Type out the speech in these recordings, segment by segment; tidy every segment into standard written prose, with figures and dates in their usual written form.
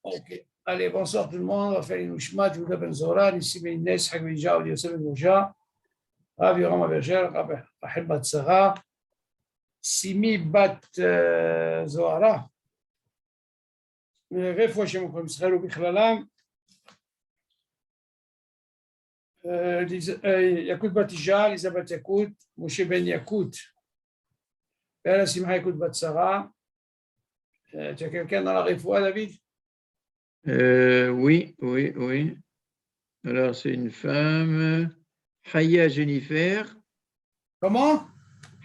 Ok. Allez, bonsoir tout le monde. On va faire une Ushmat, Yehuda Ben Zora, Nissi Ben Inès, Hagmija, Yosef Ben Mosha, Rav Yoram Aberger, Rachel Bat Sarah, Simi Bat Zohara, רפואה שם כל ישראל ובכללם, יקות בת אישה, ליזה בת יקות, משה בן יקות, ואלה שמחה יקות בת שרה. Tu as quelqu'un dans la réfoua, David? Oui. Alors, c'est une femme, Haya Jennifer. Comment?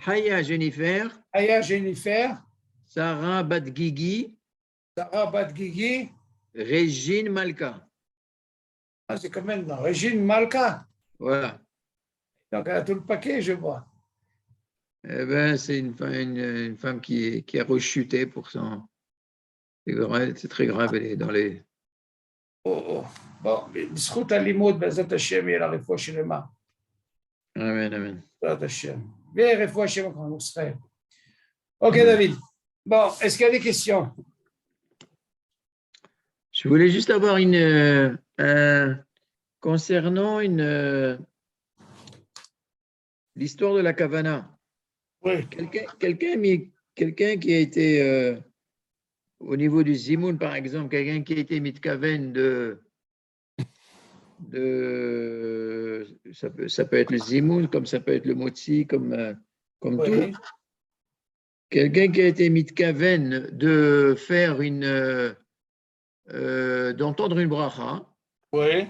Haya Jennifer. Haya Jennifer. Sarah Badgigi. Sarah Badgigi. Régine Malka. Ah, c'est quand même dans Régine Malka. Voilà. Donc, elle a tout le paquet, je vois. Eh ben, c'est une femme qui a rechuté pour son. C'est très grave, elle est dans les. Oh. Bon, בזכות הלימוד, בעזרת השם, יהיה לה רפואה שלמה. Amen. בעזרת השם. ורפואה שלמה כמו ישראל. Ok, David. Bon, est-ce qu'il y a des questions? Je voulais juste avoir concernant l'histoire de la Kavana. Oui. Quelqu'un qui a été au niveau du Zimoun, par exemple, quelqu'un qui a été mitkaven ça peut être le Zimoun, comme ça peut être le Motzi, comme oui. Tout. Quelqu'un qui a été mitkaven de faire d'entendre une bracha. Oui.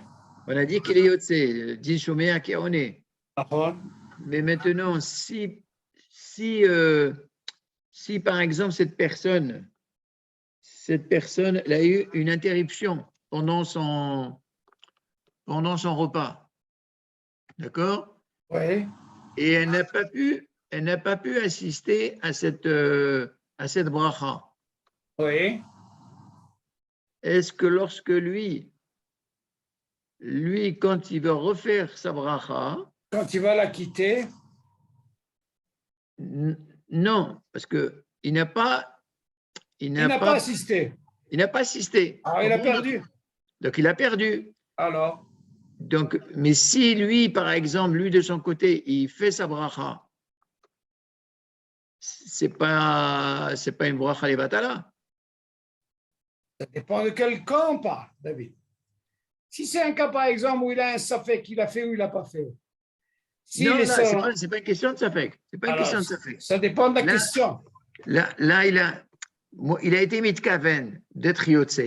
On a dit qu'il est yotse, dit Shomea Keone. Mais maintenant, si par exemple cette personne elle a eu une interruption pendant son repas, d'accord? Oui. Et elle n'a pas pu assister à cette bracha. Oui. Est-ce que lorsque lui, quand il va refaire sa bracha, quand il va la quitter? Non, parce que il n'a pas assisté. Il n'a pas assisté. Alors, il a perdu. Donc, il a perdu. Alors? Donc, mais si lui, par exemple, lui de son côté, il fait sa bracha, c'est pas une bracha levatala. Ça dépend de quel cas on parle, David. Si c'est un cas, par exemple, où il a un safek qu'il a fait ou il n'a pas fait. Si non, c'est pas une question de safek. C'est pas une question de safek. Ça dépend de la question. Là, il a été mitkaven d'être yotse,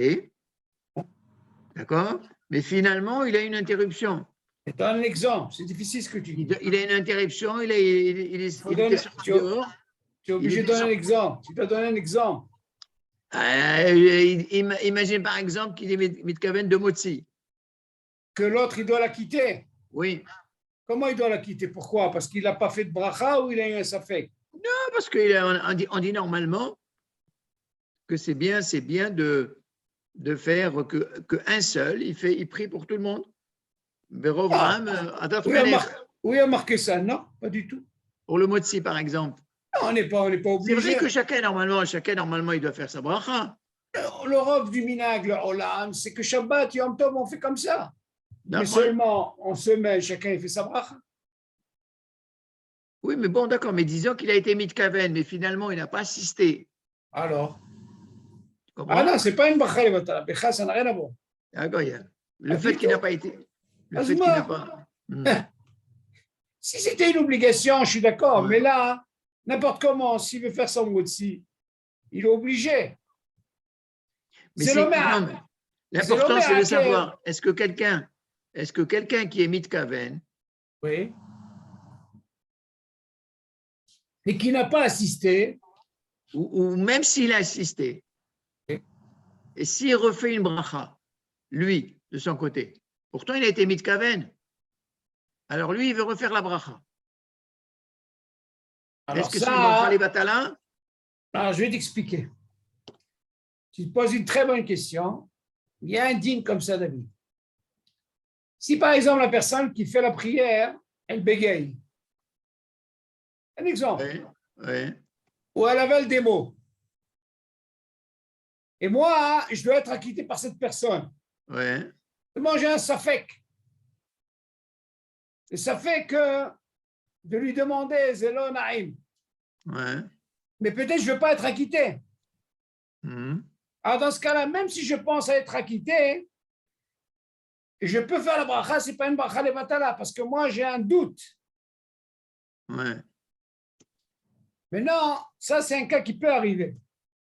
d'accord? Mais finalement, il a une interruption. C'est un exemple, c'est difficile ce que tu dis. Il a une interruption, il est sorti dehors. Tu es obligé de donner un exemple. Tu dois donner un exemple. Imagine par exemple qu'il est mitkaven de motzi. Que l'autre, il doit la quitter. Oui. Comment il doit la quitter? Pourquoi? Parce qu'il n'a pas fait de bracha ou il a eu un safek? Non, parce qu'on dit normalement que c'est bien de faire qu'un seul, il prie pour tout le monde. Oui, a marqué ça, non? Pas du tout. Pour le motzi, par exemple. Non, on n'est pas obligé. C'est vrai que chacun, normalement, il doit faire sa bracha. L'Europe du minag, le Olam, c'est que Shabbat, Yom Tov, on fait comme ça. Mais seulement, on se met, chacun fait sa bracha. Oui, mais bon, d'accord, mais disons qu'il a été mitkaven, mais finalement, il n'a pas assisté. Alors? Ah non, c'est pas une bracha levatala. Becha, ça n'a rien à voir. D'accord, le fait qu'il n'a pas été. Le fait qu'il n'a pas. Si c'était une obligation, je suis d'accord, mais là, n'importe comment, s'il veut faire son motzi, il est obligé. Mais l'important, c'est de savoir, est-ce que quelqu'un qui est mitkaven, oui, et qui n'a pas assisté, ou même s'il a assisté, et s'il refait une bracha, lui, de son côté, pourtant il a été mitkaven, alors lui, il veut refaire la bracha. Est-ce que c'est une bracha levatala? Alors, je vais t'expliquer. Tu te poses une très bonne question. Il y a un digne comme ça, David. Si par exemple la personne qui fait la prière, elle bégaye. Un exemple. Oui. Ou elle avale des mots. Et moi, je dois être acquitté par cette personne. Ouais. Moi, j'ai un safek. Et ça fait que de lui demander Zelo Naïm. Ouais. Mais peut-être je ne veux pas être acquitté. Mhm. Alors, dans ce cas-là, même si je pense à être acquitté, je peux faire la bracha, ce n'est pas une bracha levatala, parce que moi, j'ai un doute. Ouais. Mais non, ça, c'est un cas qui peut arriver.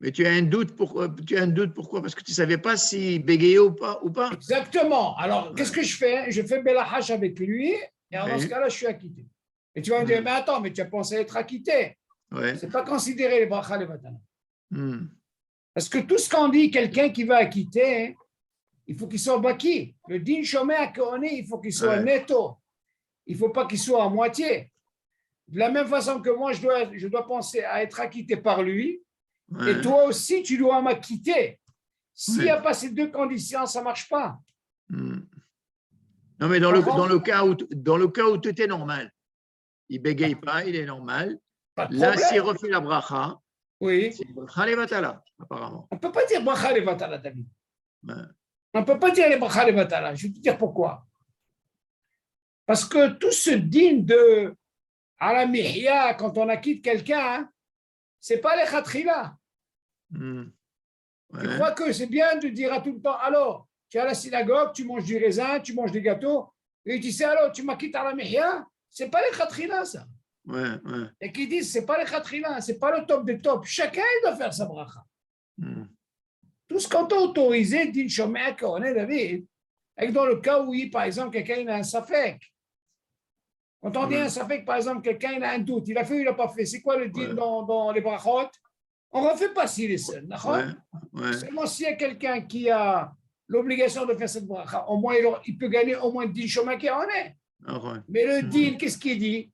Mais tu as un doute pourquoi? Parce que tu ne savais pas si bégayait ou pas. Exactement. Alors, qu'est-ce que je fais? Je fais Belahash avec lui, et alors, dans ce Ouais. cas-là, je suis acquitté. Et tu vas me dire, mais attends, mais tu as pensé être acquitté. Ouais. Ce n'est pas considéré les bracha levatala. Mhm. Parce que tout ce qu'on dit, quelqu'un qui va acquitter, il faut qu'il soit baki. Le din shomé à Kohoni, il faut qu'il soit Ouais. netto. Il ne faut pas qu'il soit à moitié. De la même façon que moi, je dois penser à être acquitté par lui, Ouais. et toi aussi, tu dois m'acquitter. S'il n'y Ouais. a pas ces deux conditions, ça ne marche pas. Mhm. Non, mais dans le cas où tout est normal, il ne bégaye pas, il est normal. Pas de Là, s'il problème. refait la bracha, Oui. c'est une bracha levatala, apparemment. On ne peut pas dire bracha levatala, David. Ouais. On ne peut pas dire les bracha levatala. Je vais te dire pourquoi. Parce que tout ce din de à la mihya, quand on acquitte quelqu'un, ce n'est pas les khatrila. Mhm. Tu Ouais. crois que c'est bien de dire à tout le temps, alors, tu es à la synagogue, tu manges du raisin, tu manges des gâteaux, et tu sais, alors, tu m'acquittes à la mihya, ce n'est pas les khatrila, ça. Ouais. Ouais. Et qui disent, ce n'est pas les khatrila, ce n'est pas le top des tops. Chacun il doit faire sa bracha. Mhm. Tout ce qu'on t'a autorisé, dit Shomea Kohane David, et dans le cas où, par exemple, quelqu'un a un safek. Quand on dit un safek, par exemple, quelqu'un a un doute, il a fait ou il n'a pas fait, c'est quoi le din dans les brachot? On ne refait pas s'il est seul, d'accord? Ouais. Seulement s'il y a quelqu'un qui a l'obligation de faire cette bracha, au moins il peut gagner au moins 10 chemins qui en est. Ouais. Mais le din, qu'est-ce qu'il dit?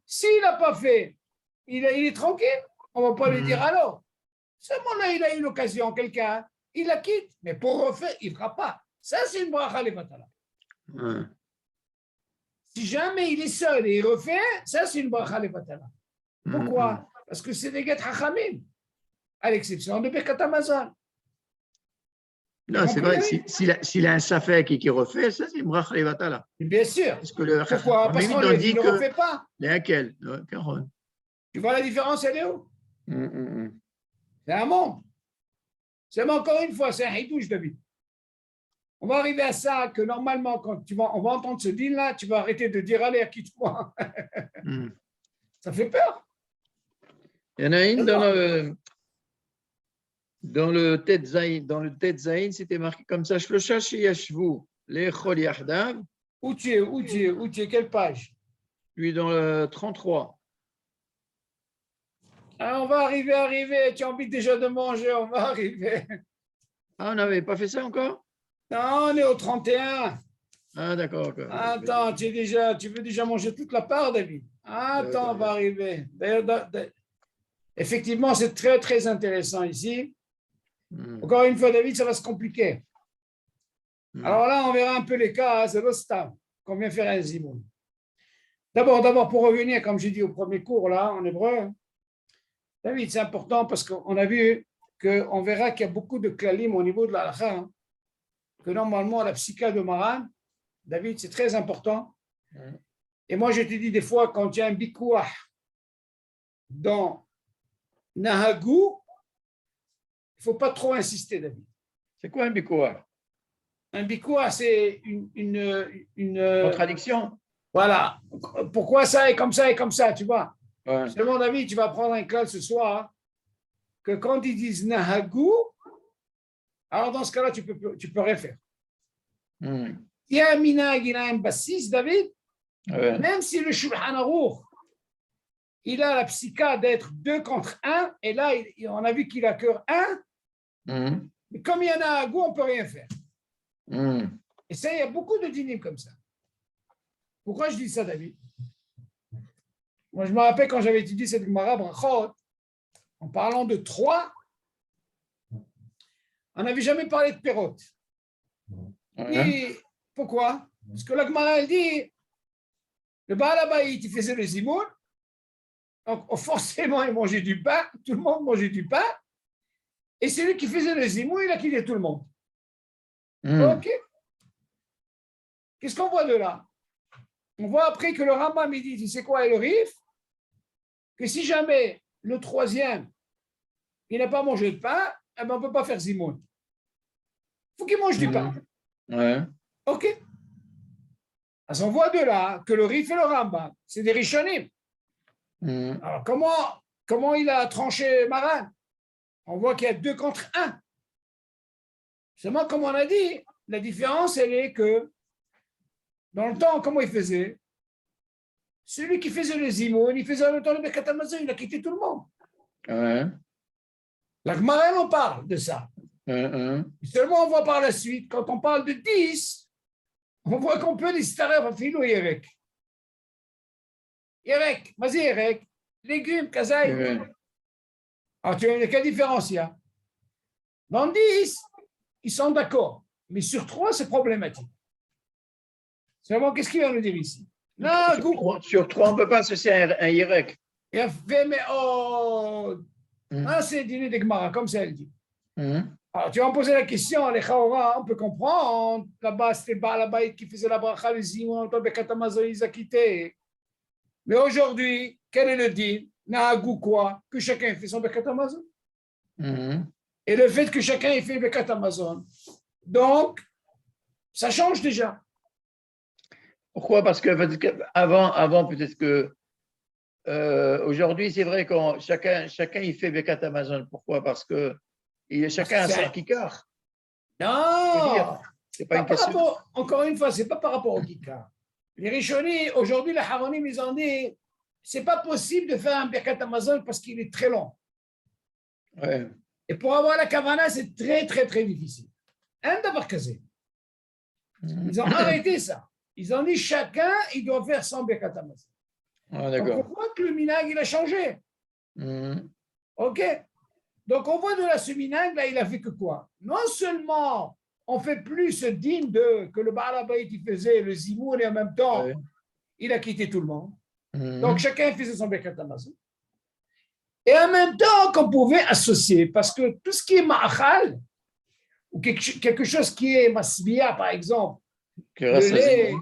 S'il n'a pas fait, il est tranquille. On ne va pas lui dire alors. Seulement là, il a eu l'occasion, quelqu'un, il la quitte. Mais pour refaire, il ne fera pas. Ça, c'est une bracha levatala. Ouais. Si jamais il est seul et il refait, ça, c'est une bracha levatala. Pourquoi? Parce que c'est des get hachamim, à l'exception de Birkat Hamazon. Non, c'est vrai, s'il a un safek et qu'il refait, ça, c'est une bracha levatala. Bien sûr. Parce que le Pourquoi? Parce qu'on lui dit ne refait pas. Laquelle? Tu vois la différence, elle est où? C'est un monde. C'est encore une fois, c'est un hidouche, David. On va arriver à ça que normalement, quand on va entendre ce deal-là, tu vas arrêter de dire allez, quitte-moi. Ça fait peur. Il y en a une dans le Tetzaïn, c'était marqué comme ça, Shlosha Sheyashvu, Lechol Yahdav. Où tu es, quelle page? Puis dans le 33. Alors, on va arriver. Tu as envie déjà de manger, on va arriver. Ah, on n'avait pas fait ça encore? Non, on est au 31. Ah, d'accord. Attends, tu veux déjà manger toute la part, David? Attends, on va arriver. D'ailleurs, effectivement, c'est très, très intéressant ici. Encore une fois, David, ça va se compliquer. Alors là, on verra un peu les cas, c'est le stade qu'on vient faire un zimoun. D'abord, pour revenir, comme j'ai dit au premier cours, là, en hébreu, David, c'est important parce qu'on a vu qu'on verra qu'il y a beaucoup de klalim au niveau de la halakha, que normalement, la psycha de Maran, David, c'est très important. Et moi, je te dis des fois, quand il y a un bikouah dans Nahagou, il ne faut pas trop insister, David. C'est quoi un bikouah? Un bikouah, c'est une contradiction. Voilà. Pourquoi ça est comme ça et comme ça, tu vois? Ouais. Selon David, tu vas prendre un classe ce soir que quand ils disent Nahagou, alors dans ce cas-là, tu peux rien faire. Il y a un minag, il a un bassis, David, même si le Shulchan Aruch, il a la psycha d'être 2 contre 1, et là, on a vu qu'il a que 1, mais comme il y en a à goût, on ne peut rien faire. Et ça, il y a beaucoup de dîners comme ça. Pourquoi je dis ça, David? Moi, je me rappelle quand j'avais étudié cette Gemara Brachot, en parlant de 3, on n'avait jamais parlé de Perot. Et pourquoi? Parce que la Gemara, elle dit, le Baal Habayit, il faisait le zimoun, donc forcément, il mangeait du pain, tout le monde mangeait du pain, Et celui qui faisait le zimoun, il a quitté tout le monde. Ok. Qu'est-ce qu'on voit de là? On voit après que le Rambam, il dit, tu sais quoi, et le Rif, que si jamais le troisième, il n'a pas mangé de pain, eh ben on ne peut pas faire zimoun. Il faut qu'il mange du pain. Ouais. Ok. Alors, on voit de là que le Rif et le Rambam, c'est des Rishonim. Alors, comment il a tranché Maran? On voit qu'il y a 2 contre 1. Seulement, comme on a dit, la différence, elle est que dans le temps, comment il faisait? Celui qui faisait le zimoun, il faisait en même temps le Birkat Hamazon, il a quitté tout le monde. Ouais. La Gemara, on parle de ça. Seulement, on voit par la suite, quand on parle de 10, on voit qu'on peut les starer à filo Yerek. Yerek, vas-y Yerek, légumes, kazaï. Alors, tu vois, quelle différence il y a? Dans 10, ils sont d'accord. Mais sur 3, c'est problématique. Seulement, qu'est-ce qu'il vient nous dire ici? Non, sur 3, on ne peut pas associer un Yerek. Il a fait, mais oh, c'est dîner des Gemara, comme ça elle dit. Alors, tu vas me poser la question, les Chaora, on peut comprendre. Là-bas, c'était Baal qui faisait la bracha, les Zimon, le Birkat Hamazon, ils ont quitté. Mais aujourd'hui, quel est le din? Nahagou quoi? Que chacun fait son Birkat Hamazon. Et le fait que chacun ait fait le Birkat Hamazon. Donc, ça change déjà. Pourquoi? Parce que avant peut-être que aujourd'hui, c'est vrai que chacun il fait Birkat Hamazon. Pourquoi? Parce que chacun a son kikar. Non, c'est pas une question. Encore une fois, c'est pas par rapport au kikar. Les Rishonim, aujourd'hui, les Haronim, ils ont dit, c'est pas possible de faire un Birkat Hamazon parce qu'il est très long. Ouais. Et pour avoir la kavana, c'est très, très, très difficile. Un d'avoir casé. Ils ont arrêté ça. Ils ont dit, chacun, il doit faire son Birkat Hamazon. Donc, on voit que le minag, il a changé. OK. Donc, on voit de là, ce minag, là, il a fait que quoi? Non seulement on fait plus ce digne que le Baal Habayit, il faisait le zimoun et en même temps, il a quitté tout le monde. Donc, chacun faisait son Birkat Hamazon. Et en même temps, qu'on pouvait associer, parce que tout ce qui est ma'achal, ou quelque chose qui est masbiya, par exemple, le lait,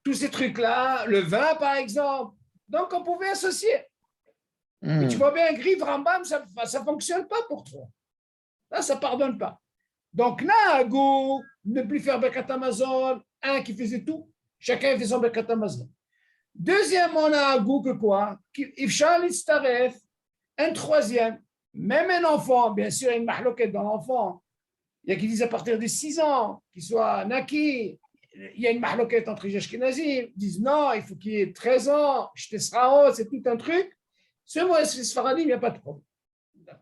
tous ces trucs-là, le vin, par exemple, donc on pouvait associer. Mais tu vois bien, Griv, Rambam, ça ne fonctionne pas pour toi. Là, ça ne pardonne pas. Donc, Nahagou, ne plus faire Birkat Hamazon, un qui faisait tout, chacun fait son Birkat Hamazon. Deuxièmement, Nahagou, que quoi? Ifshal Istaref, un troisième, même un enfant, bien sûr, il y a une mahloquette dans l'enfant. Il y a qui disent à partir de 6 ans, qu'il soit naki. Il y a une mahloquette entre les Ashkenazim. Ils disent non, il faut qu'il ait 13 ans, Shtesraot, c'est tout un truc. Seulement, les Sfaradim, il n'y a pas de problème.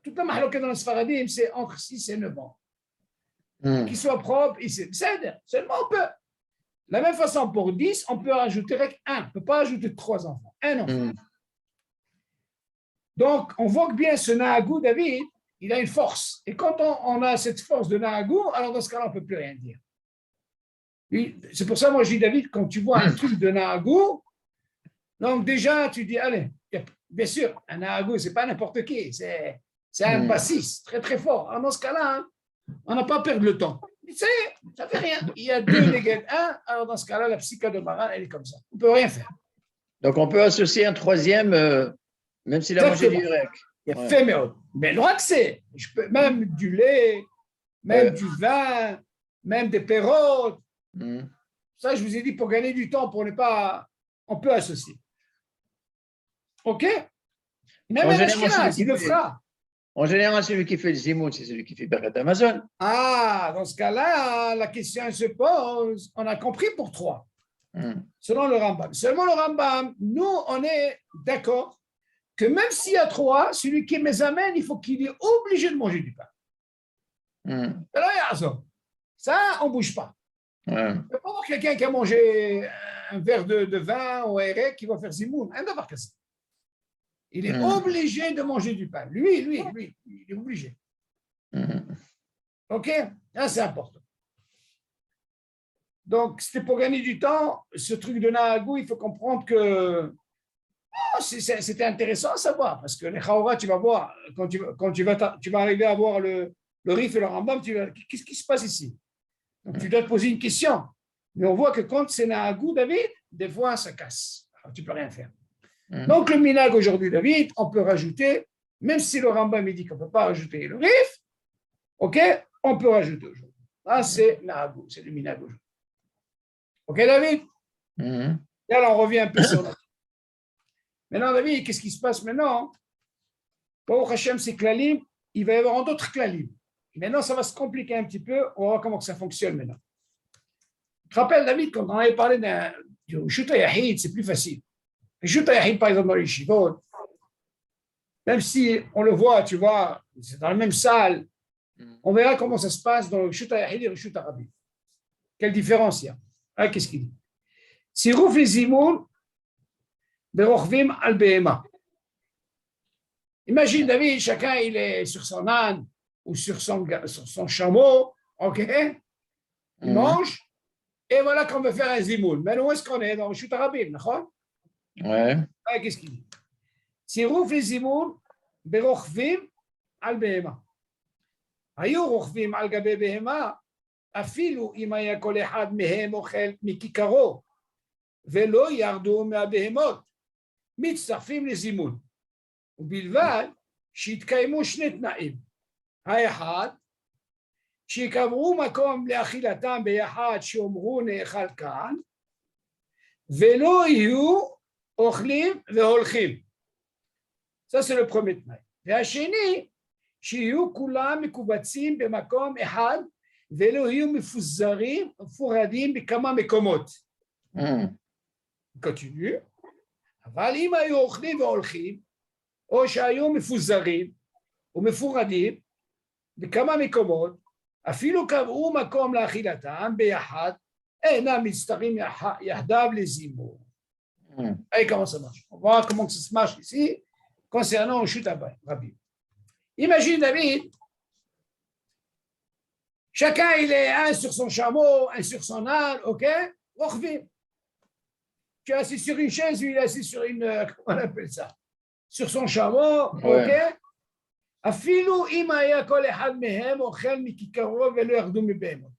Toute la mahloquette dans les Sfaradim, c'est entre 6 et 9 ans. Qu'il soit propre, c'est seulement on peut. De la même façon, pour 10, on peut rajouter un. On ne peut pas ajouter 3 enfants. Un enfant. Donc, on voit que bien ce Nahagou, David, il a une force. Et quand on a cette force de Nahagou, alors dans ce cas-là, on ne peut plus rien dire. C'est pour ça, moi, je dis, David, quand tu vois un truc de Nahagou, donc déjà, tu dis, allez, bien sûr, un Nahagou, ce n'est pas n'importe qui, c'est un bassiste très, très fort. Alors, dans ce cas-là, hein, on n'a pas perdu le temps. Ça ne fait rien. Il y a 2 négats 1, alors dans ce cas-là, la psycha de Maran, elle est comme ça. On ne peut rien faire. Donc, on peut associer un troisième, même s'il a mangé du grec. Il a fait, mais le droit que c'est. Je peux même du lait, même du vin, même des pérotes. Ça, je vous ai dit pour gagner du temps, pour ne pas. On peut associer. OK? Même un Ashkenaz, il le fera. En général, celui qui fait le zimoun, c'est celui qui fait Birkat Hamazon. Ah, dans ce cas-là, la question se pose. On a compris pour 3. Selon le Rambam. Seulement le Rambam, nous, on est d'accord que même s'il y a 3, celui qui les amène, il faut qu'il est obligé de manger du pain. Ça, on ne bouge pas. Il ne peut pas avoir quelqu'un qui a mangé un verre de vin ou un rek qui va faire zimoun. Il est obligé de manger du pain. Lui, il est obligé. OK? Là, c'est important. Donc, c'était pour gagner du temps. Ce truc de Nahagou, il faut comprendre que Oh, c'était intéressant à savoir, parce que les Chaora, tu vas voir, quand tu vas arriver à voir le Rif et le Rambam, tu vas, qu'est-ce qui se passe ici? Donc, tu dois te poser une question. Mais on voit que quand c'est Nahagou, David, des fois, ça casse. Alors, tu ne peux rien faire. Donc, le minag aujourd'hui, David, on peut rajouter, même si le Rambam dit qu'on ne peut pas rajouter le Rif, ok, on peut rajouter aujourd'hui. Là, c'est Nahagou, c'est le minag aujourd'hui. Ok, David? Et alors, on revient un peu sur notre. Maintenant, David, qu'est-ce qui se passe maintenant? Baruch Hashem, c'est Klalim, il va y avoir d'autres Klalim. Maintenant, ça va se compliquer un petit peu, on va voir comment ça fonctionne maintenant. Je te rappelle, David, quand on avait parlé du Shuta Yahid, c'est plus facile. Le Shuta Yahid, par exemple, dans les Shivot, même si on le voit, tu vois, c'est dans la même salle, on verra comment ça se passe dans le Shuta Yahid et le Shuta Rabbi. Quelle différence il y a? Ah, qu'est-ce qu'il dit? Sirouf les Zimoun, Berochvim al Behema. Imagine, David, chacun il est sur son âne ou sur son chameau, ok? Il mange, et voilà qu'on veut faire un zimoun. Mais où est-ce qu'on est? Dans le Shuta Rabbi, d'accord? Ouais. Ah, qu'est-ce qu'il dit? Sirouf les zimoun, Berochvim al Behema. היו רוכבים על גבי בהמה, אפילו אם היה כל אחד מהם אוכל מכיכרו, ולא ירדו מהבהמות, מצטרפים לזימון. ובלבד שהתקיימו שני תנאים. האחד, שיקבעו מקום לאכילתם ביחד שאומרו נאכל כאן, ולא יהיו אוכלים והולכים. Ça, c'est le premier תנאי. והשני, שיהיו כולם מקובצים במקום אחד, ולא יהיו מפורדים בכמה מקומות. continue. אבל אם היו אוכלים והולכים, או שהיו מפוזרים ומפורדים בכמה מקומות, אפילו קבעו מקום לאכילתם ביחד, אינם מצטרפים יחדיו לזימון. Allez, comment ça marche? On va voir comment ça se marche ici, concernant le Shuta Rabbi. Imagine, David, chacun il est un sur son chameau, un sur son âne, ok? Rochvim. Tu es assis sur une chaise, lui il est assis sur une, comment on appelle ça? Sur son chameau, ok? Afilou imaya kol echad mehem ochel mikikaro velo yardu mibehemot.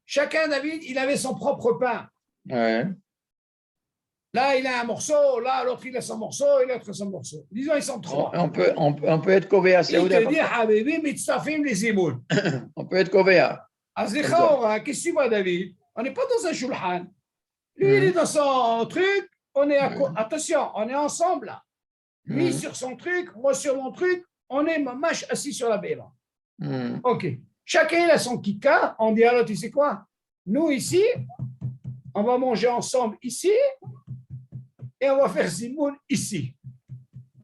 Chacun, David, il avait son propre pain. Ouais. Là, il a un morceau, là, l'autre, il a son morceau, et l'autre, son morceau. Disons, ils sont trois. On peut être covéa. Il te dit, Habibi, mitzafim les zimoun. On peut être covéa. Azlecha, qu'est-ce que tu vois, David? On n'est pas dans un shulchan. Lui, il est dans son truc, on est attention, on est ensemble là. Lui sur son truc, moi sur mon truc, on est mâche assis sur la béla. Ok. Chacun a son kika, on dit alors, tu sais quoi? Nous ici, on va manger ensemble ici, et on va faire zimoun ici.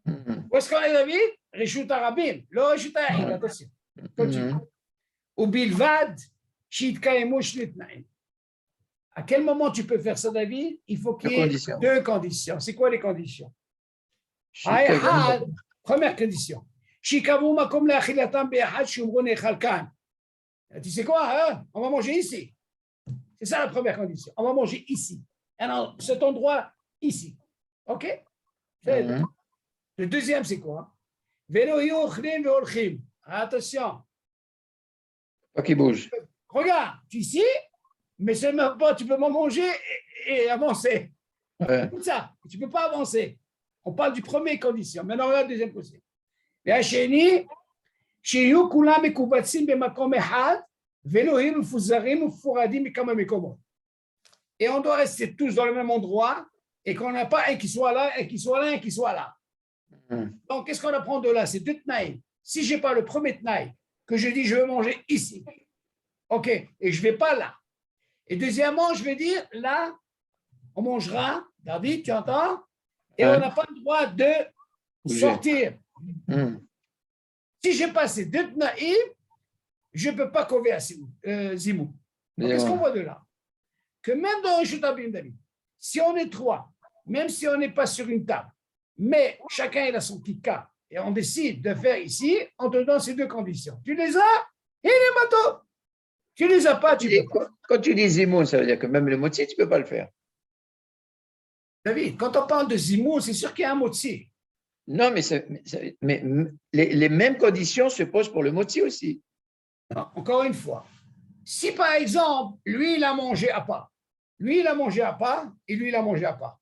Où est-ce qu'on est, David? Rishut Arabim. Le Rishut Arabim, attention. Continue. Ou bilvad, shitkaemu shnitnaim. À quel moment tu peux faire ça, David? Il faut qu'il y ait deux conditions. C'est quoi les conditions? Première condition. Tu sais quoi? Hein? On va manger ici. C'est ça la première condition. On va manger ici. Alors, cet endroit ici. OK? Le deuxième, c'est quoi? Attention. Pas qu'il bouge. Regarde, tu es ici, mais c'est même pas, tu peux m'en manger et avancer. Ouais. Comme ça, tu ne peux pas avancer. On parle du premier condition. Maintenant, on a la deuxième condition. והשני, שיהיו כולם מקובצים במקום אחד, ולא יהיו מפוזרים ומפורדים מכמה מקומות. Et on doit rester tous dans le même endroit, et qu'on n'a pas un qui soit là, un qui soit là, un qui soit là. Donc, qu'est-ce qu'on apprend de là? C'est deux tnaïs. Si je n'ai pas le premier tnaï, que je dis je veux manger ici, ok, et je ne vais pas là. Et deuxièmement, je vais dire là, on mangera, David, tu entends? Et on n'a pas le droit de sortir. Si j'ai passé deux tnaïm, je ne peux pas cover à Zimou. Qu'est-ce qu'on voit de là? Que même dans Rishut Abim, David, si on est trois, même si on n'est pas sur une table, mais chacun il a son petit cas, et on décide de faire ici, on te donne ces deux conditions. Tu les as, et les matos. Tu les as pas, tu peux pas. Quand tu dis Zimoun, ça veut dire que même le motzi, tu ne peux pas le faire. David, quand on parle de zimoun, c'est sûr qu'il y a un motzi. Non, mais les mêmes conditions se posent pour le motzi aussi. Non, encore une fois, si par exemple, lui, il a mangé à part, lui, il a mangé à part, et lui, il a mangé à part.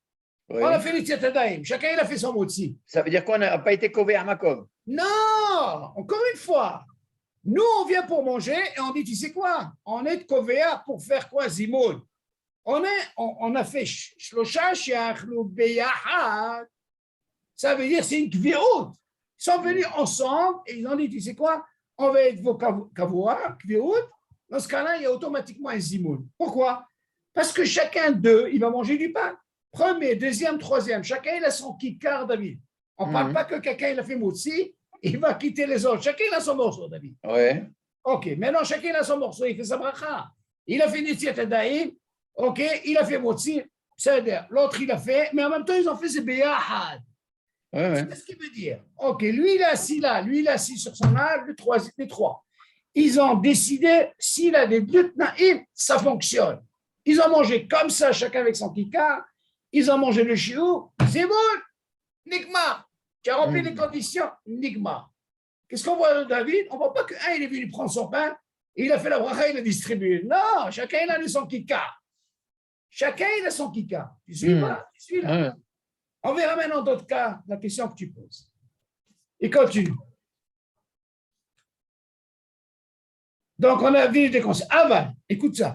Oui. On a fait les Tzatadaïm, chacun, il a fait son motzi. Ça veut dire qu'on n'a pas été kové à Makom. Non, encore une fois, nous, on vient pour manger et on dit, tu sais quoi, on est de Kovéa pour faire quoi, zimoun? On a fait shlosha she'achlu beyachad. Ça veut dire c'est une kvi'ut. Ils sont venus ensemble et ils ont dit, tu sais quoi, on va être vos kavua, kvi'ut. Dans ce cas-là, il y a automatiquement un zimoun. Pourquoi? Parce que chacun d'eux, il va manger du pain. Premier, deuxième, troisième. Chacun, il a son kikar, David. On ne parle pas que quelqu'un, il a fait motzi, il va quitter les autres. Chacun, il a son morceau, David. Oui. OK, maintenant, chacun, il a son morceau. Il fait sa bracha. Il a fait Netiat Adaïm. OK, il a fait motzi. C'est-à-dire, l'autre, il a fait, mais en même temps, ils ont fait ce beyahad. C'est ce qu'il veut dire. OK, lui, il est assis là. Lui, il est assis sur son âge, les trois. Ils ont décidé, s'il a des Dutnaïm, ça fonctionne. Ils ont mangé comme ça, chacun avec son kikar. Ils ont mangé le chiou. C'est bon. Nigma. Tu as rempli les conditions. Nigma. Qu'est-ce qu'on voit de David? On ne voit pas qu'un, il est venu prendre son pain et il a fait la bracha, il l'a distribué. Non, chacun, il a eu son kikar. Chacun, il a son kikar. Tu suis pas? Tu suis là. On verra maintenant d'autres cas, la question que tu poses. Et continue. Donc, on a vu des conseils. Aval, écoute ça.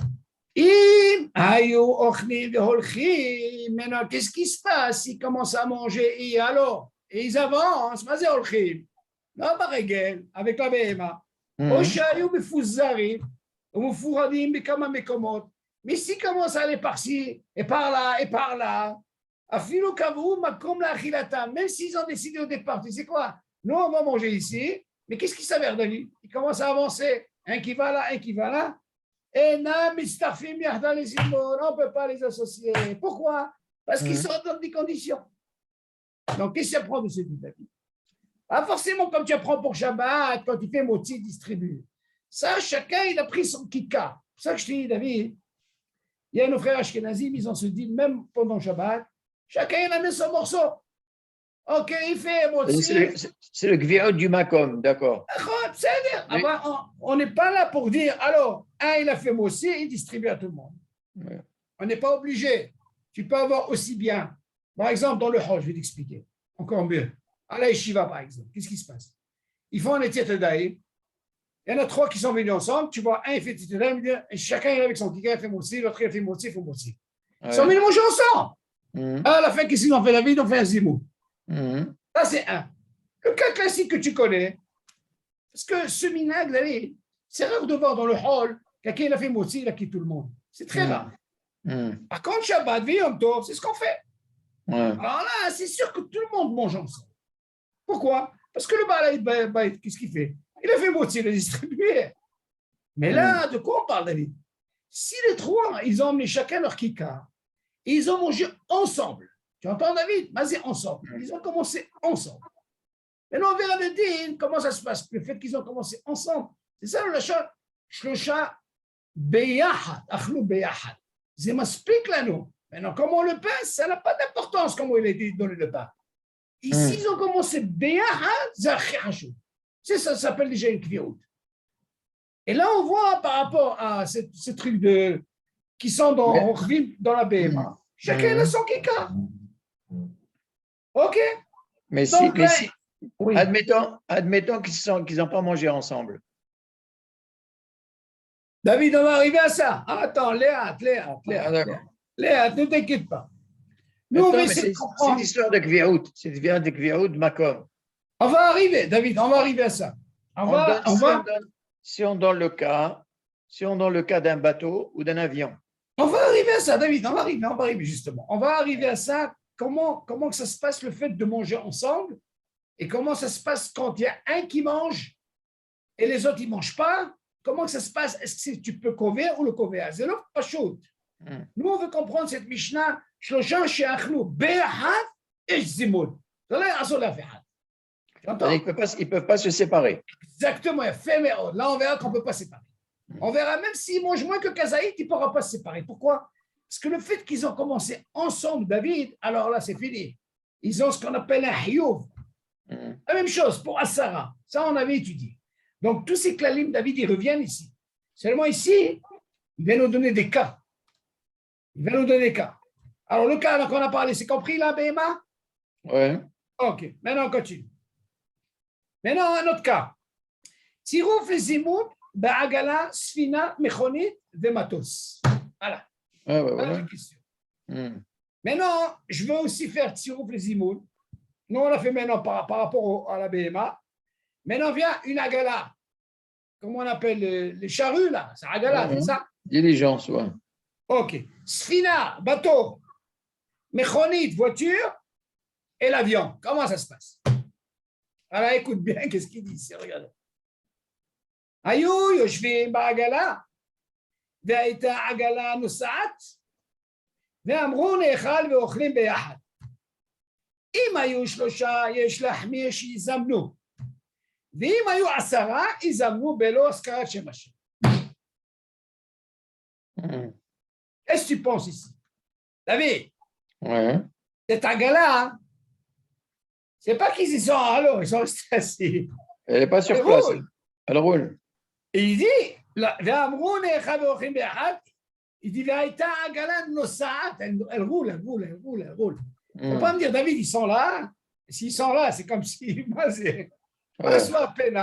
Maintenant, qu'est-ce qui se passe? Ils commencent à manger et alors? Et ils avancent. Non, pas régal, avec la BMA. Mais s'ils commencent à aller par-ci et par-là et par-là, même s'ils ont décidé au départ, tu sais quoi? Nous, on va manger ici, mais qu'est-ce qui s'avère de lui? Ils commencent à avancer. Un qui va là, un qui va là. Et on ne peut pas les associer. Pourquoi? Parce qu'ils sont dans des conditions. Donc, qu'est-ce que tu apprends de ce type d'avis? Pas forcément comme tu apprends pour Shabbat, quand tu fais moti distribué. Ça, chacun, il a pris son kika. C'est ça que je te dis, David. Il y a nos frères Ashkenazim, ils ont se dit, même pendant Shabbat, chacun, il a mis son morceau. OK, il fait moti. C'est le gviot du Makom, d'accord. Oui. On n'est pas là pour dire, alors, un, il a fait moti, il distribue à tout le monde. Oui. On n'est pas obligé. Tu peux avoir aussi bien. Par exemple, dans le Hajj, je vais t'expliquer. Encore mieux. À la Yeshiva, par exemple, qu'est-ce qui se passe? Ils font un Etiat Adaïm. Il y en a trois qui sont venus ensemble. Tu vois, un, il fait Etiat Adaïm, et chacun est avec son kika, il fait moti, l'autre, il fait moti, il fait moti. Ils sont venus manger ensemble. À la fin, qu'est-ce qu'ils ont fait? La vie, ils ont fait un zimou. Ça, c'est un. Le cas classique que tu connais, parce que ce minag, c'est rare de voir dans le hall, quelqu'un il a fait moti, il a quitté tout le monde. C'est très rare. Par contre, Shabbat, Yom Tov, c'est ce qu'on fait. Alors là, c'est sûr que tout le monde mange ensemble. Pourquoi? Parce que le Balaïd, qu'est-ce qu'il fait? Il a fait moti, il a distribué. Mais là, de quoi on parle, David? Si les trois, ils ont emmené chacun leur kika, et ils ont mangé ensemble. Tu entends, David? Vas-y, ensemble. Ils ont commencé ensemble. Maintenant, on verra le din, comment ça se passe. Le fait qu'ils ont commencé ensemble, c'est ça le lachon. Shlosha beyahad, achlu beyahad. C'est maspik là, nous. Maintenant, comment on le passe, ça n'a pas d'importance comment il a été donné le pain. Ici, ils ont commencé beyahad, c'est ça s'appelle déjà une kviot. Et là, on voit par rapport à ces trucs qui sont dans la BMA. Chacun a son kika. OK? Mais donc, si oui. Admettons qu'ils n'ont pas mangé ensemble. David, on va arriver à ça. Attends, Léa, ne t'inquiète pas. Nous, c'est l'histoire de Kviaout. C'est l'histoire de Kviaout de Makom. On va arriver, David, on va arriver à ça. Si on donne le cas d'un bateau ou d'un avion. On va arriver à ça, David, on va arriver justement. On va arriver à ça. Comment que ça se passe le fait de manger ensemble et comment ça se passe quand il y a un qui mange et les autres ils ne mangent pas. Comment que ça se passe? Est-ce que tu peux cover ou le cover? C'est là pas chaud. Nous, on veut comprendre cette Mishnah. Shlosha she'achlu be'ahad et zimoun. Ils ne peuvent pas se séparer. Exactement. Là, on verra qu'on ne peut pas séparer. On verra même s'ils mangent moins que Kazaït, ils ne pourront pas se séparer. Pourquoi? Parce que le fait qu'ils ont commencé ensemble, David, alors là, c'est fini. Ils ont ce qu'on appelle un hiyuv. La même chose pour Asara. Ça, on avait étudié. Donc, tous ces klalim, David, ils reviennent ici. Seulement ici, il vient nous donner des cas. Il va nous donner des cas. Alors, le cas qu'on a parlé, c'est compris là, Béma? Ouais. Ok, maintenant on continue. Maintenant, un autre cas. Tirouf les zimoun, ba'agala, sfina, mechonit, vematos. Voilà. Ah, bah, Voilà voilà. la question. Maintenant, je veux aussi faire tirouf les zimoun. Nous, on l'a fait maintenant par rapport à la BMA. Maintenant vient une agala. Comment on appelle les charrues là? C'est agala, c'est ça? Diligence, ouais. Ok. Sfina, bateau. Mechonit, voiture. Et l'avion. Comment ça se passe? Alors, écoute bien, qu'est-ce qu'il dit ici? Regarde. Ayou, yoshvim ba'agala. והייתה עגלה נוסעת, ואמרו נאכל ואוכלים ביחד. אם היו 3, יש להחמיר שיזמנו. ואם היו 10, יזמנו בלא הזכרת שם השם. Qu'est-ce que tu penses ici? David, cette agala, c'est pas qu'ils y sont à l'eau, ils sont restés assis. Elle n'est pas sur place. Elle roule. Et il dit, ואמרו נאכל ואוכלים ביחד, il dit, והייתה עגלה נוסעת, elle roule, elle roule, elle roule, elle roule. Il ne faut pas me dire, David, ils sont là. S'ils sont là, c'est comme si, moi, c'est pas soit peine.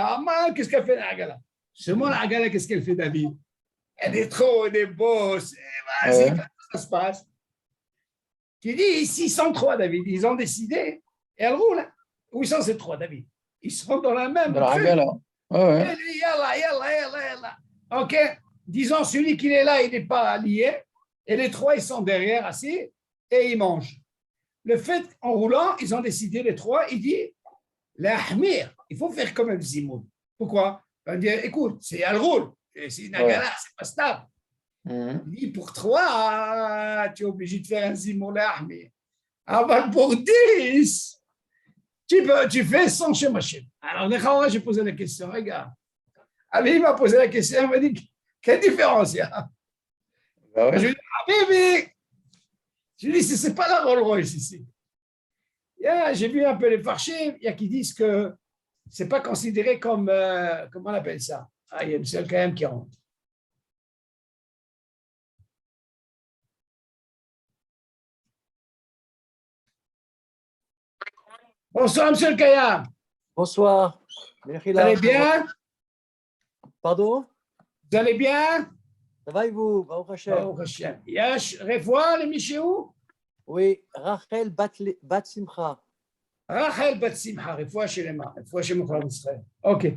Qu'est-ce qu'elle fait la Agala? Seulement la Agala, qu'est-ce qu'elle fait, David? Elle est trop, elle est beau. C'est comme ça se passe. Tu dis, s'ils sont 3, David, ils ont décidé, et elle roule. Où ils sont ces 3, David? Ils sont dans la même. Dans la Agala. Et lui, yalla. OK? Disons, celui qui est là, il n'est pas lié. Et les 3, ils sont derrière, assis, et ils mangent. Le fait, en roulant, ils ont décidé, les 3, il dit, l'ahmir, il faut faire comme un zimoun. Pourquoi? On va dire, écoute, elle roule, c'est une agala, c'est pas stable. Il dit, pour 3, tu es obligé de faire un zimoun l'ahmir. Alors, pour 10, tu fais sans Shem Hashem. Alors, j'ai posé la question, regarde. Ali m'a posé la question, il m'a dit, quelle différence il y a? Je lui ai dit, je lui ai dit, ce n'est pas la Rolls-Royce ici. J'ai vu un peu les farchés, il y a qui disent que ce n'est pas considéré comme, comment on appelle ça? Il y a une seule quand même qui rentre. Bonsoir, M. Kayam. Bonsoir. Vous allez bien? Pardon? Vous allez bien? Ça va et vous? Baruch Hashem. Baruch Hashem. Yash, revoir les Michéou? Oui, Rachel Bat Simcha. Rachel Bat Simcha, revoir chez les mains, revoir chez mon Israël. OK.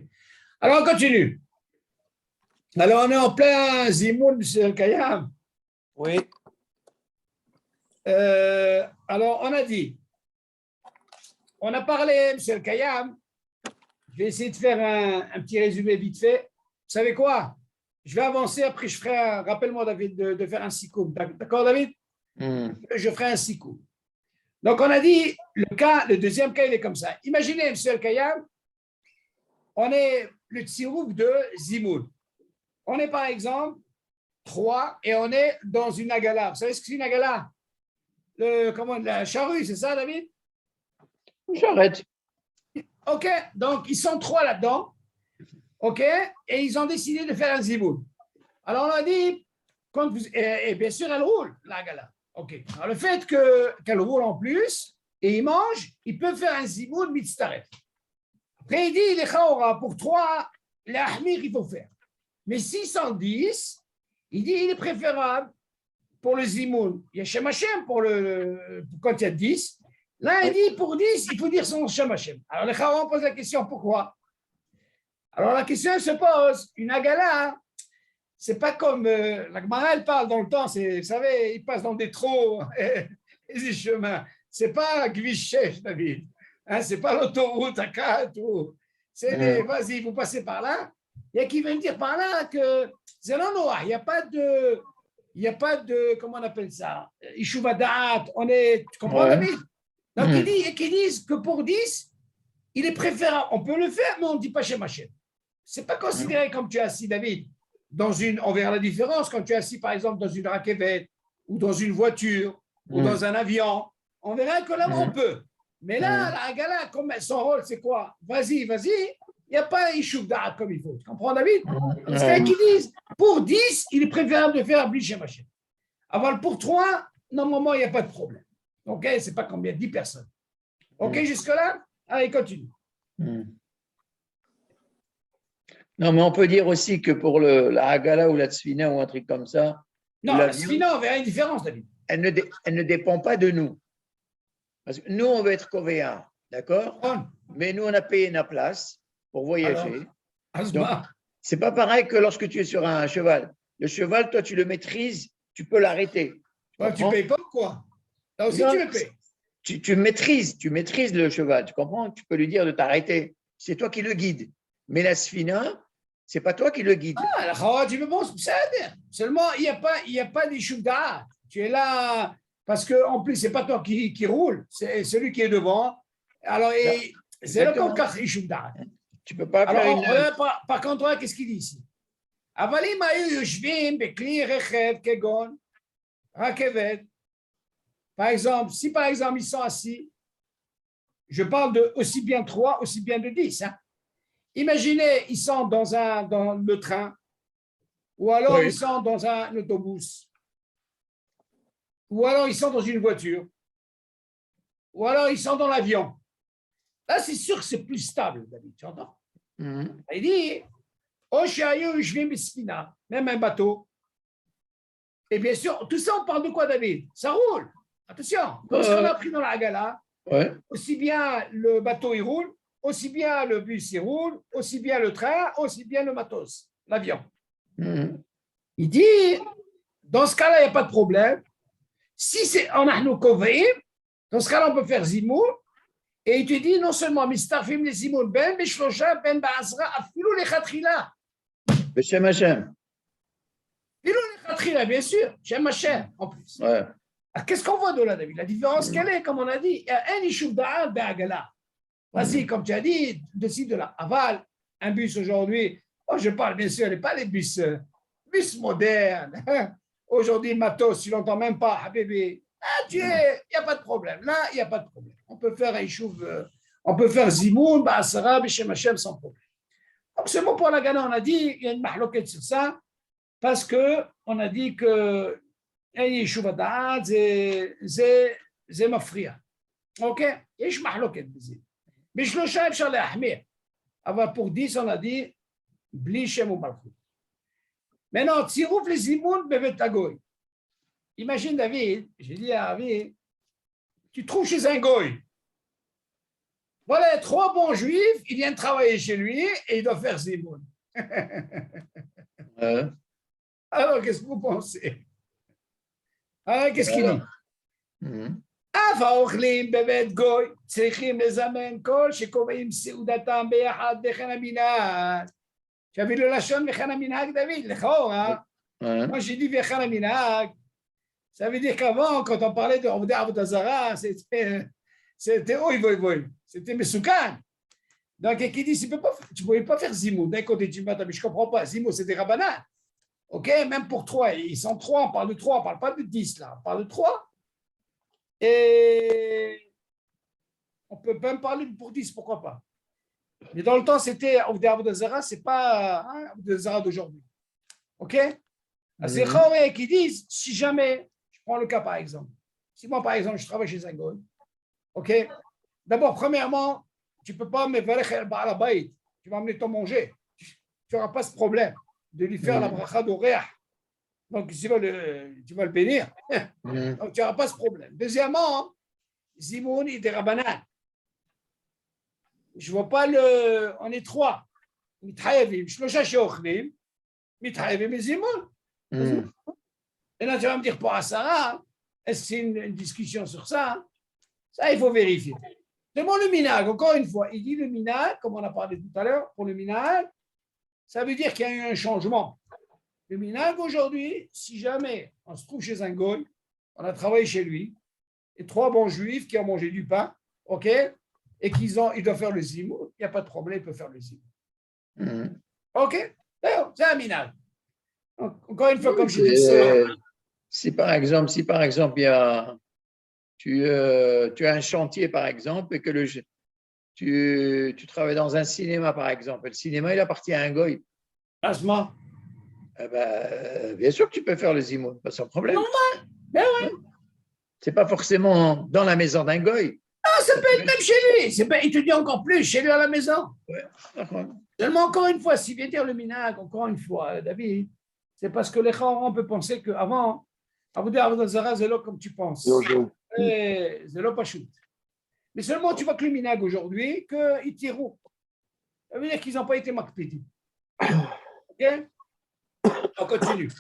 Alors, on continue. Alors, on est en plein Zimoun, M. Kayam. Oui. Alors, on a dit, on a parlé, M. Kayam, je vais essayer de faire un petit résumé vite fait. Vous savez quoi? Je vais avancer, après je ferai rappelle-moi, David, de faire un sikoum. D'accord, David? Je ferai un sikoum. Donc, on a dit, le deuxième cas, il est comme ça. Imaginez, M. Kayam, on est le tsirouf de Zimoun. On est par exemple 3 et on est dans une agala. Vous savez ce que c'est une agala? La charrue, c'est ça, David? J'arrête. OK, donc ils sont 3 là-dedans. OK, et ils ont décidé de faire un zimoun. Alors on a dit, et bien sûr, elle roule, la gala. OK, alors le fait qu'elle roule en plus et ils mangent, ils peuvent faire un zimoun mitztaref. Après, il dit, les chaora, pour 3, les ahmir, il faut faire. Mais 610, il dit, il est préférable pour le zimoun. Il y a Shem Hashem pour quand il y a 10. Là, il dit, pour 10, il faut dire son Shem Hashem. Alors, les chaora, on pose la question, pourquoi? Alors, la question se pose, une agala, c'est pas comme la Gemara, elle parle dans le temps, vous savez, il passe dans des trous et des chemins. C'est pas Gvichesh, David. C'est pas l'autoroute à 4. C'est vas-y, vous passez par là. Il y a qui veut me dire par là que c'est l'endroit. Il n'y a pas de, comment on appelle ça? Ishuvadat, tu comprends, David? Donc, ils disent que pour 10, il est préférable. On peut le faire, mais on ne dit pas chez Machem. Ce n'est pas considéré comme tu es assis, David. On verra la différence quand tu es assis, par exemple, dans une raquette ou dans une voiture, ou dans un avion, on verra que là, on peut. Mais là, la Hagala, comme son rôle, c'est quoi? Vas-y, vas-y, il n'y a pas Ishouf d'Arab comme il faut. Tu comprends, David? Parce qu'il y en a qui disent, pour 10, il est préférable de faire Bli Shem Hashem. Avant, pour 3, normalement, il n'y a pas de problème. OK? C'est pas combien? 10 personnes. OK, jusque-là? Allez, continue. Non, mais on peut dire aussi que pour la Hagala ou la Tzfina ou un truc comme ça, non, la Tzfina, on verra une différence, David. Elle ne dépend pas de nous. Parce que nous, on veut être covéens, d'accord? Mais nous, on a payé notre place pour voyager. Donc, c'est pas pareil que lorsque tu es sur un cheval. Le cheval, toi, tu le maîtrises, tu peux l'arrêter. Tu ne payes pas quoi? Là aussi, tu le payes. Tu maîtrises le cheval, tu comprends? Tu peux lui dire de t'arrêter. C'est toi qui le guides. Mais la Sfina, c'est pas toi qui le guide. Ah, la Khawatim, bon, c'est seulement, il n'y a pas d'Ishouf d'Arab. Tu es là, parce qu'en plus, ce n'est pas toi qui roule, c'est celui qui est devant. Alors, c'est le cas Ishouf d'Arab. Tu ne peux pas faire une... Par contre, qu'est-ce qu'il dit ici? Avalim ayu yushvim bekli rechev kegon rakevet. Par exemple, si par exemple ils sont assis, je parle de aussi bien 3, aussi bien de 10. Hein. Imaginez, ils sont dans le train, ou alors ils sont dans un autobus, ou alors ils sont dans une voiture, ou alors ils sont dans l'avion. Là, c'est sûr que c'est plus stable, David, tu entends? Il dit, même un bateau. Et bien sûr, tout ça, on parle de quoi, David? Ça roule. Attention, comme ce qu'on a appris dans la Hagala, aussi bien le bateau, il roule, aussi bien le bus, il roule, aussi bien le train, aussi bien le matos, l'avion. Il dit, dans ce cas-là, il n'y a pas de problème. Si c'est en ahnou kovaim, dans ce cas-là, on peut faire zimoun. Et il te dit non seulement mistafim les zimoun ben bishlosha ben ba'azra afilou les khatrila. Beshem Hashem. Afilou les khatrila, bien sûr. Shem Hashem, en plus. Ouais. Qu'est-ce qu'on voit de là, David? La différence, quelle est, comme on a dit? Il y a un ishouf d'A'ad be'agala. Vas-y, comme tu as dit, décide de la aval. Un bus aujourd'hui, je parle bien sûr, pas les bus modernes. Aujourd'hui, matos, tu n'entends même pas, bébé. Il n'y a pas de problème. Là, il n'y a pas de problème. On peut faire un chouv, on peut faire zimoun, ba'asara, b'shem Hashem sans problème. Donc, ce mot pour la Gana, on a dit, il y a une mahloquette sur ça, parce qu'on a dit que un yeshuv adad, c'est mafria. OK? יש מחלוקת בזה. בשלושה אפשר להחמיר. אבל pour 10, on a dit, בלי שם ומלכות. Maintenant, צירוף לזימון בבית הגוי. Imagine, David, j'ai dit à David, tu trouves chez un goy. Voilà, 3 bons juifs, ils viennent travailler chez lui et il doit faire zimoun. Alors, qu'est-ce que vous pensez? Alors, qu'est-ce qu'il dit? אף האוכלים בבית גוי צריכים לזמן כל שקובעים סעודתם ביחד וכן המנהג. j'avais le לשון וכן המנהג, דוד, לכאורה. moi j'ai dit וכן המנהג. Ça veut dire qu'avant, quand on parlait de Avodah Zarah, c'était oi, voi, voi. C'était Mesoukan. Donc, qui dit, tu ne pouvais pas faire Zimou. D'un côté, tu me dis, mais je ne comprends pas. Zimou, c'était Rabbanan. OK, même pour 3. Ils sont 3, on parle de 3, on ne parle pas de 10 là. On parle de 3. Et on peut même parler pour 10, pourquoi pas. Mais dans le temps, c'était Avodah Zarah, ce n'est pas Avodah Zarah d'aujourd'hui. OK? C'est Choré qui disent, si jamais, je prends le cas par exemple, si moi par exemple je travaille chez un goy, ok, d'abord premièrement, tu ne peux pas me faire à la baït, tu vas amener ton manger, tu n'auras pas ce problème de lui faire la bracha d'oréa, donc tu vas le bénir, donc tu n'auras pas ce problème. Deuxièmement, Zimoun et des Rabbanan, je ne vois pas on est 3, Mithaïvim, Shlosha Sheochlim, Mithaïvim et Zimoun. Et là, tu vas me dire pour Asara, est-ce que c'est une discussion sur ça? Ça, il faut vérifier. Demande le minag, encore une fois. Il dit le minag, comme on a parlé tout à l'heure, pour le minag, ça veut dire qu'il y a eu un changement. Le minag, aujourd'hui, si jamais on se trouve chez un goy, on a travaillé chez lui, et 3 bons juifs qui ont mangé du pain, OK, et ils doivent faire le zimoun, il n'y a pas de problème, ils peuvent faire le zimoun. OK? D'ailleurs, c'est un minag. Encore une fois, comme je dis, Si par exemple, il y a, tu as un chantier, par exemple, et que tu travailles dans un cinéma, par exemple. Le cinéma, il appartient à un goy. Asma. Eh ben, bien sûr que tu peux faire le zimoun, pas sans problème. Normal. Ben ouais. C'est pas forcément dans la maison d'un goy. Ah, ça peut être même chez lui. Il te dit encore plus, chez lui à la maison. Ouais, d'accord. Seulement, encore une fois, s'il vient dire le minag, encore une fois, David, c'est parce que les gens, on peut penser qu'avant, à vous dire, c'est là comme tu penses. C'est là pas shoot. Mais seulement, tu vois que le minag aujourd'hui, qu'ils tirent. Ça veut dire qu'ils n'ont pas été makpidi. OK? On continue.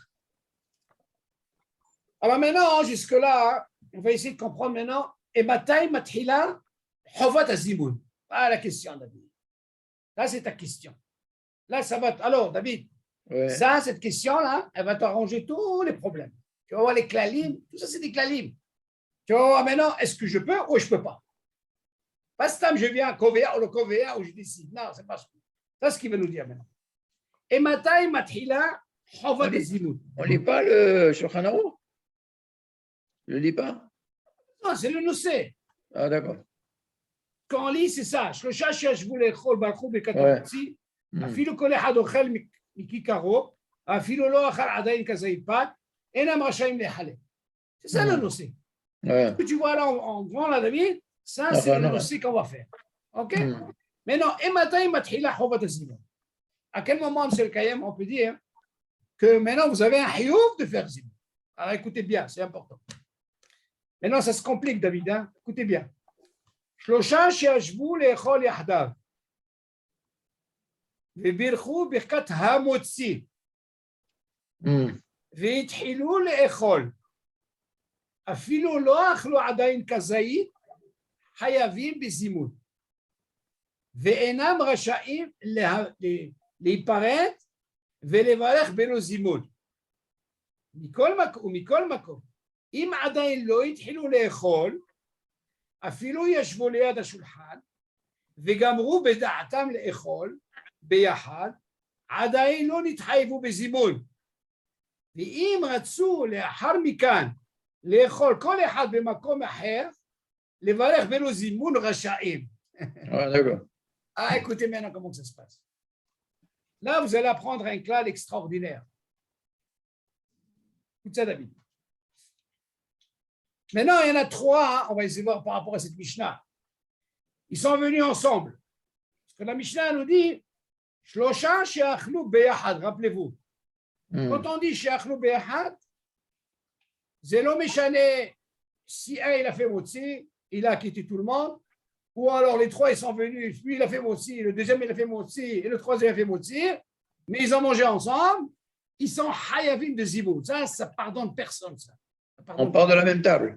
Alors maintenant, jusque-là, on va essayer de comprendre maintenant. Et Mataï Mathila, Hovat Azimoun. Ah, la question, David. Là, c'est ta question. Là, ça va. Alors, David, Ouais. ça, cette question-là, elle va t'arranger tous les problèmes. Tu vas voir les clalim, tout ça, c'est des clalim. Tu vas voir maintenant, est-ce que je peux ou je ne peux pas? Pas stam, je viens à Kovea ou le Kovea ou je décide. Non, c'est pas ça. C'est ce qu'il veut nous dire maintenant. Et Mataï Mathila, Hovat Azimoun. On ne lit pas le Shulchan Aruch? Je ne le lis pas? Non, c'est le Nocé. Ah, d'accord. Quand on lit, c'est ça. שלושה שישבו לאכול והלכו בכת Ouais. המוציא, Hmm. אפילו כל אחד אוכל מכיכרו, אפילו לא אכל עדיין כזית פת, אינם רשאים להיחלק. C'est ça le nocé. Ouais. Ce que tu vois là en grand, là, David, ça, Ah, c'est le non. nocé qu'on va faire. OK? Hmm. Maintenant, et matchila חובת הזימון. À quel moment, M. le Kayem, on peut dire que maintenant, vous avez un hiouf de faire zimon. Alors, écoutez bien, c'est important. Maintenant, ça se complique, David. Hein? Écoutez bien. שלושה שישבו לאכול יחדיו ובירכו ברכת המוציא Hmm. והתחילו לאכול אפילו לא אכלו עדיין כזית חייבים בזימון ואינם רשאים להיפרד ולברך בלא זימון ומכל מקום אם עדיין לא התחילו לאכול אפילו ישבו ליד השולחן וגמרו בדעתם לאכול ביחד, עדיין לא נתחייבו בזימון. ואם רצו לאחר מכן לאכול כל אחד במקום אחר, לברך בלא זימון רשאים. Ah, d'accord. Ah, écoutez maintenant comment ça se passe. Là, vous allez apprendre un clal extraordinaire. Écoute ça, David. Maintenant, il y en a trois, on va essayer de voir par rapport à cette Mishnah. Ils sont venus ensemble. Parce que la Mishnah nous dit Shlosha she'achlu beyahad, rappelez-vous. Hmm. Quand on dit she'achlu beyahad, c'est lo meshane si un il a fait motzi, il a quitté tout le monde, ou alors les trois ils sont venus, lui il a fait motzi, le deuxième il a fait motzi, et le troisième il a fait motzi, mais ils ont mangé ensemble, ils sont hayavim de zibou. Ça pardonne personne, ça. On part de la même table.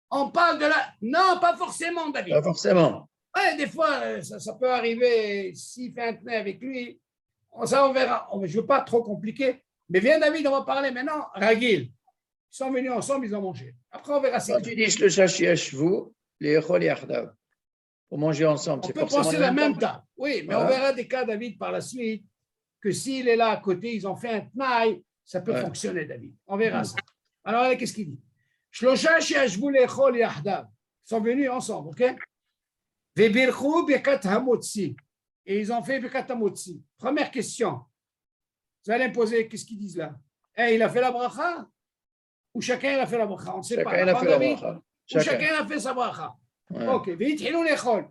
On parle de la. Non, pas forcément, David. Pas forcément. Ouais, des fois, ça peut arriver. S'il fait un tenay avec lui, ça, on verra. Je ne veux pas trop compliquer. Mais viens, David, on va parler maintenant. Ragil. Ils sont venus ensemble, ils ont mangé. Après, on verra si. Quand tu dis le shashiyashvu, les echol yachdav, pour manger ensemble, On c'est peut forcément penser la même table. Oui, mais Voilà. on verra des cas, David, par la suite, que s'il est là à côté, ils ont fait un tenay, ça peut Ouais. fonctionner, David. On verra ça. Alors, allez, qu'est-ce qu'il dit? Shlosha she'ashvu le'echol yahdav. Ils sont venus ensemble, OK? Vebirchu bekat hamotzi. Et ils ont fait bekat hamotzi. Première question. Vous allez me poser, qu'est-ce qu'ils disent là? Il a fait la bracha? Ou chacun il a fait la bracha? On ne sait pas. Chacun a fait la David? bracha. Ou chacun a fait sa bracha. Ouais. OK. Ve'ithilu le'echol.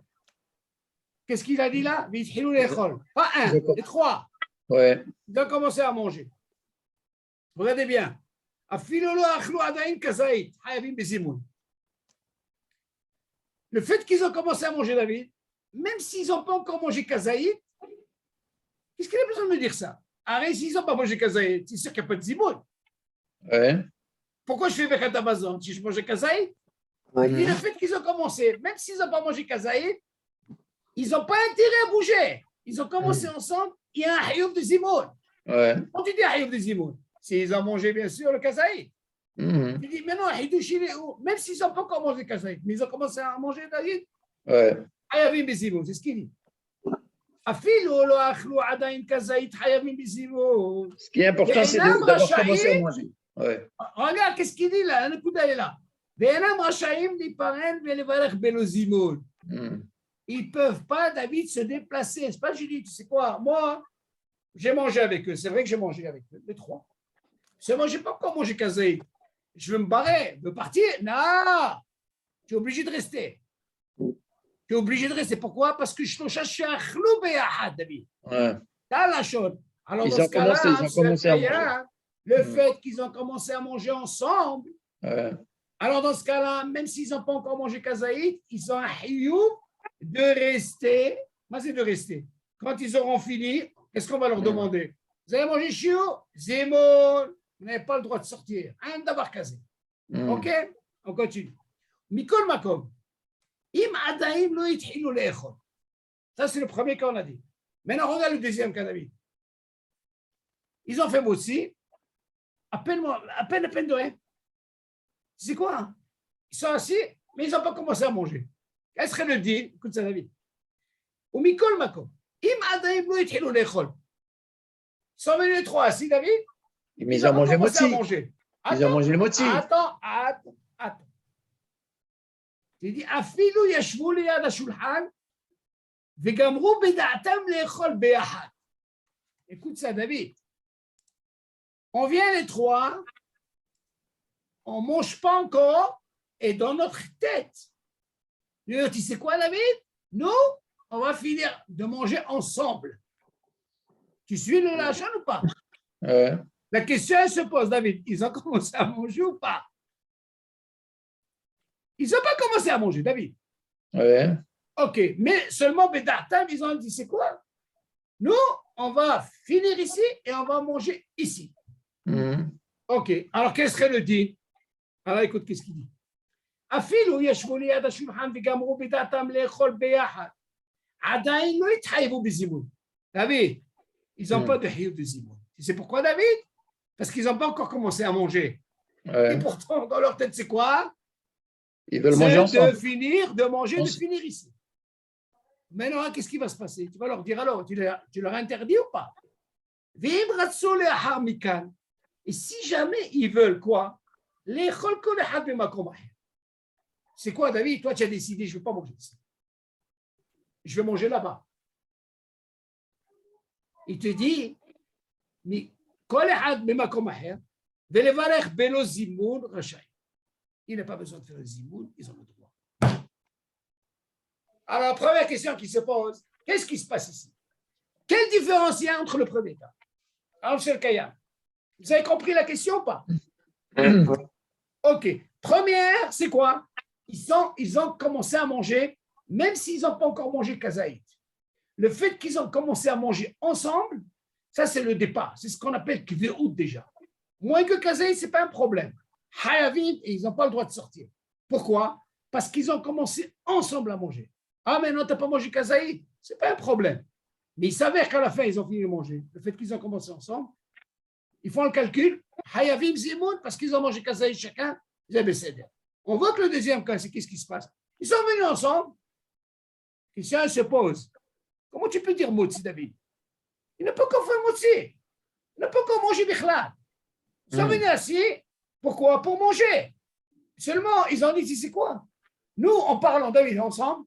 Qu'est-ce qu'il a dit là? Ve'ithilu le'echol. Pas un, et trois. Ouais. Ils ont commencé à manger. Regardez bien. אפילו לא אכלו עדיין כזית, חייבים בזימון. Le fait qu'ils ont commencé à manger, David, même s'ils n'ont pas encore mangé kazaït, qu'est-ce qu'il a besoin de me dire ça? Arrête, s'ils n'ont pas mangé kazaït, c'est sûr qu'il n'y a pas de zimoun. Ouais. Pourquoi je fais bekat Amazon si je mangeais kazaït? Ouais. Et le fait qu'ils ont commencé, même s'ils n'ont pas mangé kazaït, ils n'ont pas intérêt à bouger. Ils ont commencé ensemble, il y a un hayouf de zimoun. Ouais. Quand tu dis hayouf de zimoun, s'ils ont mangé bien sûr le kazaït. Mhm. Il dit, mais non, même s'ils n'ont pas encore mangé kazaït, mais ils ont commencé à manger David. Ouais. חייבים בזימון, זה סקיני. אפילו לא אכלו עדיין כזית חייבים בזימון. Ce qui est important, c'est ואינם d'avoir commencé à רשאים manger. Ouais. Regarde, qu'est-ce qu'il dit là? Le coup est là. ואינם רשאים להיפרד ולברך בלוזימון. Ils ne peuvent pas, David, se déplacer. C'est pas, je dis, tu sais quoi, moi, j'ai mangé avec eux. C'est vrai que j'ai mangé avec eux, les trois. Seulement, je n'ai pas encore mangé kazaïd. Je veux me barrer, je veux partir. Non, tu es obligé de rester. Tu es obligé de rester. Pourquoi? Parce que je cherche un chlou béahad, David. Ouais. T'as la chose. Alors, Ils dans ont ce cas-là, commencé à manger. le fait qu'ils ont commencé à manger ensemble, Ouais. alors dans ce cas-là, même s'ils n'ont pas encore mangé kazaïd, ils ont un hiyou de rester. Moi, c'est de rester. Quand ils auront fini, qu'est-ce qu'on va leur demander? Vous avez mangé chiou? Zémon. Vous n'avez pas le droit de sortir. Un d'avoir casé. OK? On continue. Mikol makom. Im adaim lo yithilu le'echol. Ça, c'est le premier cas qu'on a dit. Maintenant, regarde le deuxième cas, David. Ils ont fait aussi, à peine de rien. C'est quoi? Hein? Ils sont assis, mais ils n'ont pas commencé à manger. Quel serait le dit? Écoute ça, David. Ou mikol makom. Im adaim lo yithilu le'echol. Ils sont venus les trois assis, David. Mais ils ont mangé moti. Ils ont mangé le moti. Attends. Il dit, אפילו ישבו ליד השולחן וגמרו בדעתם לאכול ביחד. Écoute ça, David. On vient les trois, on ne mange pas encore, et dans notre tête, tu sais quoi, David? Nous, on va finir de manger ensemble. Tu suis le lachan ou pas? La question, elle se pose, David. Ils ont commencé à manger ou pas? Ils n'ont pas commencé à manger, David. Ouais. OK, mais seulement Bedartam, ils ont dit, c'est quoi? Nous, on va finir ici et on va manger ici. OK, alors quel serait le dit? Alors écoute, qu'est-ce qu'il dit? אפילו ישבו ליד השולחן וגמרו בדעתם לאכול ביחד. עדיין לא התחייבו בזימון. David, ils n'ont pas de hiyou de zimoun. Tu sais pourquoi, David? Parce qu'ils n'ont pas encore commencé à manger. Et pourtant, dans leur tête, c'est quoi? Ils veulent manger ensemble. De manger finir ici. Maintenant, qu'est-ce qui va se passer? Tu vas leur dire alors, tu leur interdis ou pas? Et si jamais ils veulent quoi? C'est quoi, David? Toi, tu as décidé, je ne veux pas manger ici. Je vais manger là-bas. Il te dit, mais il n'a pas besoin de faire le zimoun, ils ont le droit. Alors, la première question qui se pose, qu'est-ce qui se passe ici? Quelle différence il y a entre le premier cas? Alors, M. Kayam, vous avez compris la question ou pas? OK. Première, c'est quoi? Ils ont commencé à manger, même s'ils n'ont pas encore mangé kazaït. Le fait qu'ils ont commencé à manger ensemble, ça, c'est le départ. C'est ce qu'on appelle kveout déjà. Moins que kazaït, ce n'est pas un problème. Hayavim, et ils n'ont pas le droit de sortir. Pourquoi? Parce qu'ils ont commencé ensemble à manger. Ah, mais non, tu n'as pas mangé kazaïd, ce n'est pas un problème. Mais il s'avère qu'à la fin, ils ont fini de manger. Le fait qu'ils ont commencé ensemble, ils font le calcul. Hayavim zimoun, parce qu'ils ont mangé kazaïd chacun, ils avaient cédé. On voit que le deuxième cas, c'est qu'est-ce qui se passe? Ils sont venus ensemble. La question se pose. Comment tu peux dire motzi, David? Il n'a pas encore fait motzi. Il n'a pas encore mangé bichlad. Ils sont venus assis. Pourquoi? Pour manger. Seulement, ils ont dit, tu sais quoi? Nous, en parlant, David, ensemble,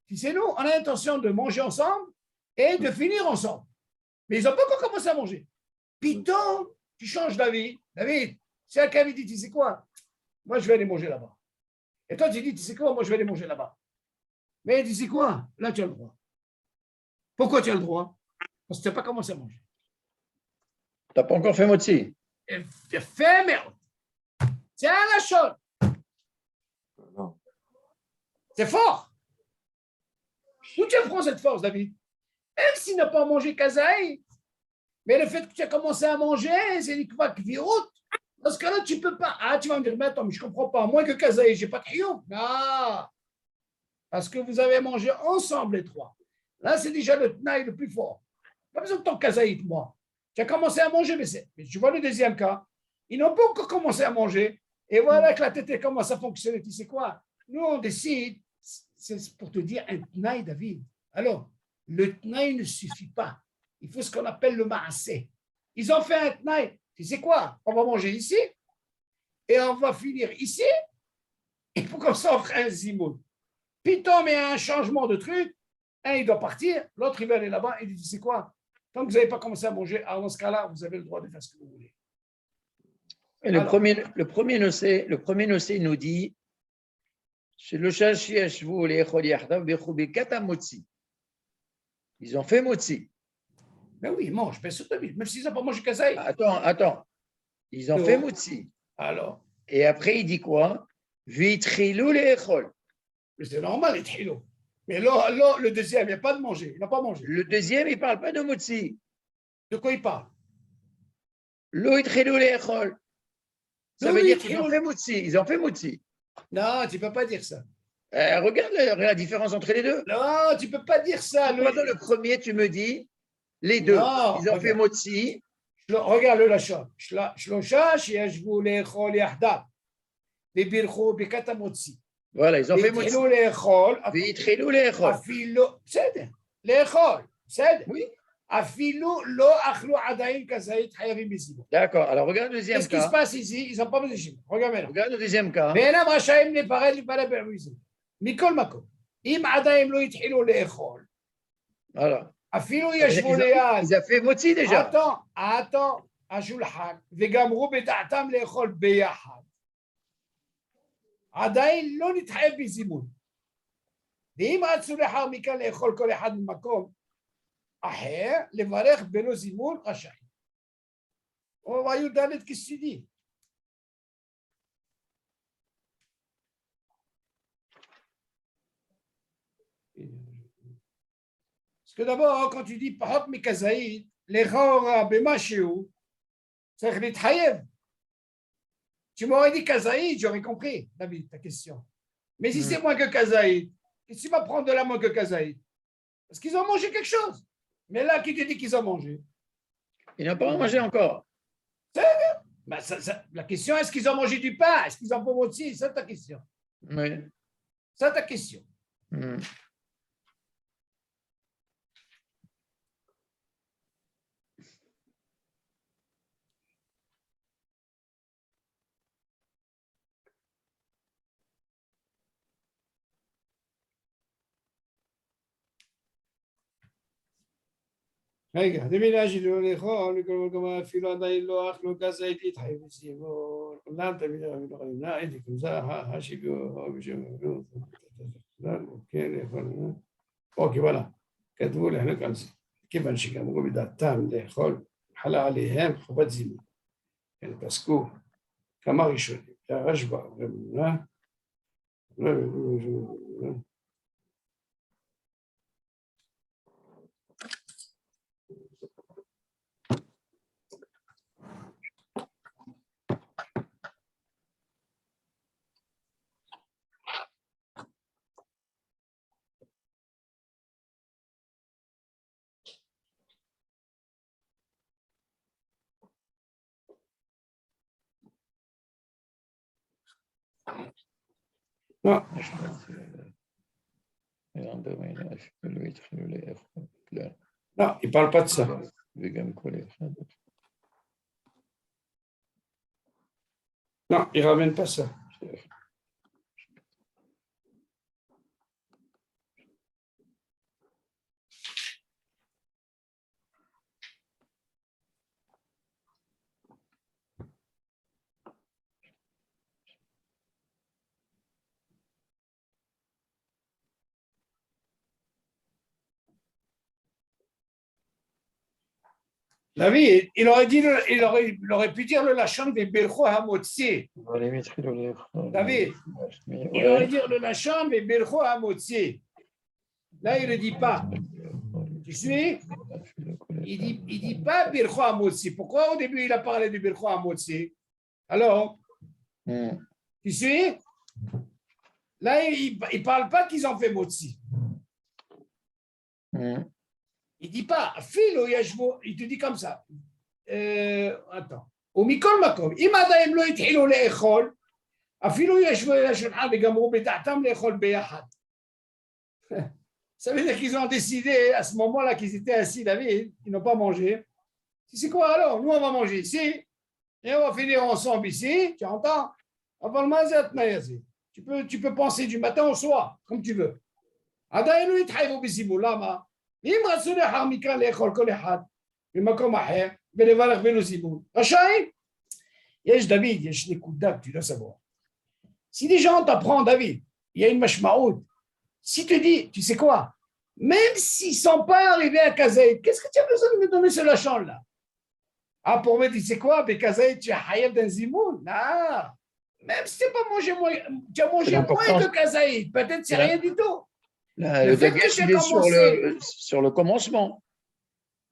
tu sais, nous, on a l'intention de manger ensemble et de finir ensemble. Mais ils n'ont pas encore commencé à manger. Putain, tu changes d'avis. David, c'est un qui avait dit, tu sais quoi? Moi, je vais aller manger là-bas. Et toi, tu dis, tu sais quoi? Moi, je vais aller manger là-bas. Mais tu sais quoi? Là, tu as le droit. Pourquoi tu as le droit? Parce que tu n'as pas commencé à manger. Tu n'as pas encore fait moti. Fais merde. Tiens la chose. C'est fort. Où tu apprends cette force, David? Même s'il n'a pas mangé kazaï, mais le fait que tu as commencé à manger, c'est l'ikva kvirut. Dans ce cas-là, tu ne peux pas. Ah, tu vas me dire, mais attends, mais je ne comprends pas. Moins que kazaï, je n'ai pas de hiyou. Non. Parce que vous avez mangé ensemble les trois. Là, c'est déjà le tnaï le plus fort. Pas besoin de ton kazaït, moi. Tu as commencé à manger, mais tu vois le deuxième cas. Ils n'ont pas encore commencé à manger. Et voilà que la tête commence à fonctionner. Tu sais quoi? Nous, on décide. C'est pour te dire un tnaï, David. Alors, le tnaï ne suffit pas. Il faut ce qu'on appelle le maasé. Ils ont fait un tnaï. Tu sais quoi? On va manger ici. et on va finir ici, et pour comme ça, on fera un zimoun. Pitom, il y a un changement de truc, un, il doit partir, l'autre, il va aller là-bas, et il dit, c'est quoi? Tant que vous n'avez pas commencé à manger, alors dans ce cas-là, vous avez le droit de faire ce que vous voulez. Et le premier nocé nous dit ils ont fait motzi. Mais oui, ils mangent, bien sûr, même s'ils n'ont pas mangé kazaï. Attends. Ils ont fait motzi. Alors. Et après, il dit quoi? Vitrilou les écoles. Mais c'est normal, les trilou. Mais là, le deuxième, il n'y a pas de manger. Il n'a pas mangé. Le deuxième, il ne parle pas de motzi. De quoi il parle? L'eau vitrilou les écoles. Ça veut dire qu'ils ont fait motzi. Ils ont fait motzi. Non, tu ne peux pas dire ça. Regarde la différence entre les deux. Non, tu ne peux pas dire ça. Le premier, tu me dis, les deux, non, ils ont fait motzi. Regarde le lachon. Shlosha sheyashvu le'echol yahdav. Vebirchu bekat hamotzi. Voilà, ils ont fait motzi. Ve'itchilu le'echol. Afilu, בסדר. לאכול. בסדר. Oui. Afilu lo achlu adayin kazayit hayavim bizibur. D'accord. Alors regarde le deuxième cas. Qu'est-ce qui se passe ici? Ils n'ont pas besoin de chimie. Regarde maintenant. Regarde le deuxième cas. ואינם רשאים להיפרד לפני ברמיזם. מכל מקום. אם עדיין לא התחילו לאכול, אפילו ישבו ליד. Ils ont fait motzi déjà. attends, השולחן, וגמרו בדעתם לאכול ביחד. עדיין לא נתחייב בזימון. ואם רצו לאחר מכן לאכול כל אחד ממקום אחר, לברך בלא זימון רשאי. On va y donner qu'est-ce que tu dis. Parce que d'abord, quand tu dis Pahot Mikazaïd, les Raora Bemashéou, c'est que les Taïev. Tu m'aurais dit Kazaïd, j'aurais compris, David, ta question. Mais si c'est moins que Kazaïd, qu'est-ce que tu vas prendre de la moins que Kazaïd? Parce qu'ils ont mangé quelque chose. Mais là, qui te dit qu'ils ont mangé? Ils n'ont pas mangé encore. Ben, la question, est-ce qu'ils ont mangé du pain? Est-ce qu'ils ont pas mangé? C'est ta question. Oui. C'est ta question. רגע, דמינה שלא לאכול, כלומר אפילו עדיין לא אכלו כזית להתחייב בסיבון, כולם תמיד לא יכולים, אין לי כמזה, השיגור, כן, לאכול, אוקיי, וואלה, כתבו לחלק על זה, כיוון שגמרו בדעתם לאכול, חלה עליהם חובת זימון, כן, פסקו כמה ראשונים, הרשב"א, Non. Non, il ne parle pas de ça. Non, il ne ramène pas ça. David, il aurait pu dire le lachon de Bircho Hamotzi. David, il aurait dit le lachon de Bircho Hamotzi. Là, il ne le dit pas. Tu suis? Il dit pas Bircho Hamotzi. Pourquoi au début il a parlé de Bircho Hamotzi? Alors, tu suis? Là, il ne parle pas qu'ils ont fait Motzi. Il ne dit pas, il te dit comme ça. Attends. ומכל מקום, אם עדיין לא התחילו לאכול, אפילו ישבו אל השולחן וגמרו בדעתם לאכול ביחד. Ça veut dire qu'ils ont décidé à ce moment-là qu'ils étaient assis, David, ils n'ont pas mangé. C'est quoi alors? Nous, on va manger ici, et on va finir ensemble ici, tu entends? Avant le mazat, tu peux penser du matin au soir, comme tu veux. עדיין הוא התחייבו בזימון, למה? אם רצו לאחר מכן לאכול כל אחד במקום אחר ולברך בנו זימון, רשאי? יש דוד, יש נקודה que tu dois savoir. Si des gens t'apprennent, David, il y a une mashmaout. Si tu dis, tu sais quoi, même s'ils ne sont pas arrivés à Kazaïd, qu'est-ce que tu as besoin de me donner ce lachon là? Ah, pour me dire, tu sais quoi, mais Kazaïd, tu as hayab d'un zimoun. Non, même si tu n'as pas mangé moins, tu as mangé moins que Kazaïd, peut-être c'est rien du tout. Le dégage, il est sur le commencement.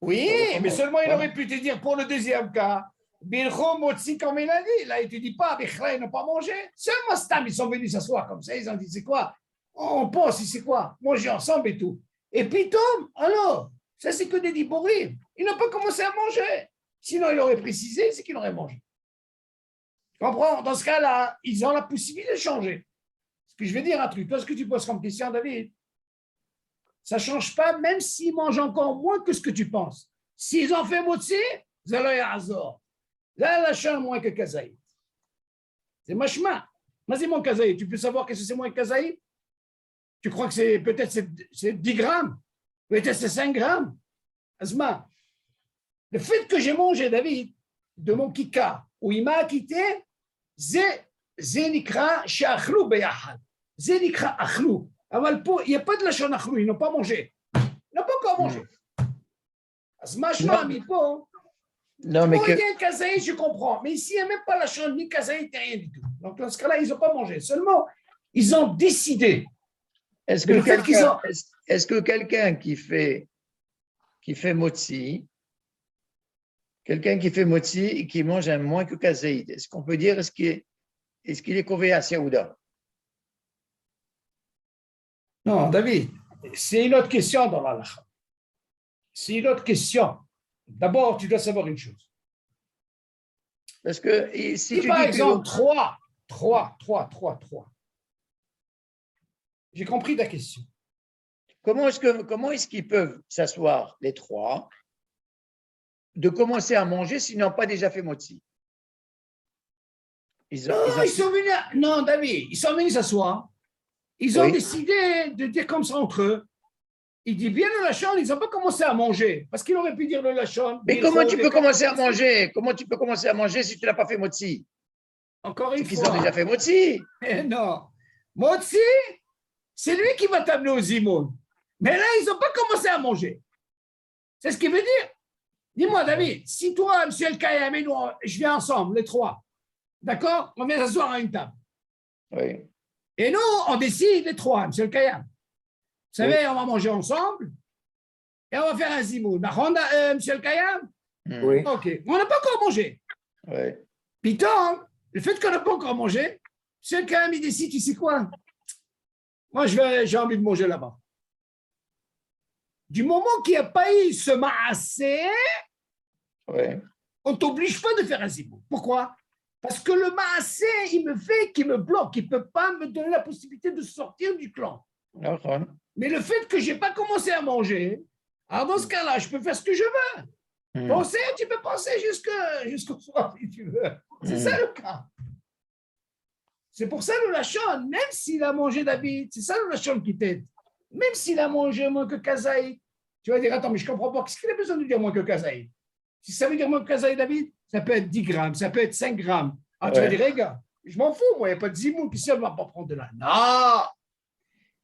Oui, mais seulement il aurait pu te dire pour le deuxième cas, Bilchom Motsi, comme il a dit, là il ne te dit pas, Bichra, ils n'ont pas mangé. Seulement Stam, ils sont venus s'asseoir comme ça, ils ont dit, c'est quoi? On pense, c'est quoi? Manger ensemble et tout. Et puis Tom, alors, ça c'est que des diborim. Ils n'ont pas commencé à manger. Sinon, il aurait précisé, c'est qu'ils auraient mangé. Tu comprends? Dans ce cas-là, ils ont la possibilité de changer. Ce que je vais dire un truc, toi, ce que tu poses comme question, David, ça ne change pas, même s'ils mangent encore moins que ce que tu penses. S'ils ont fait motzi, Zaloy Azor. Là, la chaîne moins que Kazaïd. C'est machma. Vas-y, mon Kazaïd. Tu peux savoir qu'est-ce que c'est moins que Kazaïd? Tu crois que c'est peut-être c'est 10 grammes? Peut-être c'est 5 grammes? Azma. Le fait que j'ai mangé, David, de mon kika, où il m'a quitté, c'est nikra she'achlou beyahad. C'est nikra achlou. Il n'y a pas de lachon achlou, ils n'ont pas mangé. Ils n'ont pas encore mangé. Azma, non, mais que... Kazaïd, je comprends. Mais ici, il n'y a même pas lachon, ni Kazaïd, ni rien du tout. Donc, dans ce cas-là, ils n'ont pas mangé. Seulement, ils ont décidé. Est-ce que quelqu'un qui fait motzi, quelqu'un qui fait motzi et qui mange un moins que Kazaïd, est-ce qu'on peut dire est-ce qu'il est kové à Saouda? Non, David, c'est une autre question dans l'halakha. C'est une autre question. D'abord, tu dois savoir une chose. Parce que si tu par dis exemple, 3. J'ai compris ta question. Comment est-ce qu'ils peuvent s'asseoir, les 3, de commencer à manger s'ils n'ont pas déjà fait motzi? Ils sont venus. Non, David, ils sont venus s'asseoir. Ils ont décidé de dire comme ça entre eux. Il dit bien le lachon, ils n'ont pas commencé à manger. Parce qu'il aurait pu dire le lachon. Mais comment tu peux commencer à manger? Comment tu peux commencer à manger si tu n'as pas fait motzi? Encore une fois. Ils ont déjà fait motzi. Non. Motzi, c'est lui qui va t'amener au zimoun. Mais là, ils n'ont pas commencé à manger. C'est ce qu'il veut dire. Dis-moi, David, si toi, M. El Kayam et nous, je viens ensemble, les 3, d'accord? On vient s'asseoir à une table. Oui. Et nous, on décide les 3, M. El Kayam. Vous savez, on va manger ensemble et on va faire un zimoun. M. El Kayam? Oui. OK. On n'a pas encore mangé. Oui. Putain, le fait qu'on n'a pas encore mangé, M. El Kayam, il décide, tu sais quoi? Moi, j'ai envie de manger là-bas. Du moment qu'il n'y a pas eu ce maassé, on ne t'oblige pas de faire un zimoun. Pourquoi? Parce que le maassé, il me fait qu'il me bloque. Il ne peut pas me donner la possibilité de sortir du clan. Mais le fait que je n'ai pas commencé à manger, alors dans ce cas-là, je peux faire ce que je veux. Penser, tu peux penser jusqu'au soir si tu veux. C'est ça le cas. C'est pour ça le lachon, même s'il a mangé David, c'est ça le lachon qui t'aide. Même s'il a mangé moins que Kazaïd, tu vas dire, attends, mais je ne comprends pas, qu'est-ce qu'il a besoin de dire moins que Kazaïd? Si ça veut dire moins que Kazaïd, David, ça peut être 10 grammes, ça peut être 5 grammes. Alors tu vas dire, regarde, je m'en fous, moi, il n'y a pas de zimoun, puis si on ne va pas prendre de là. Non!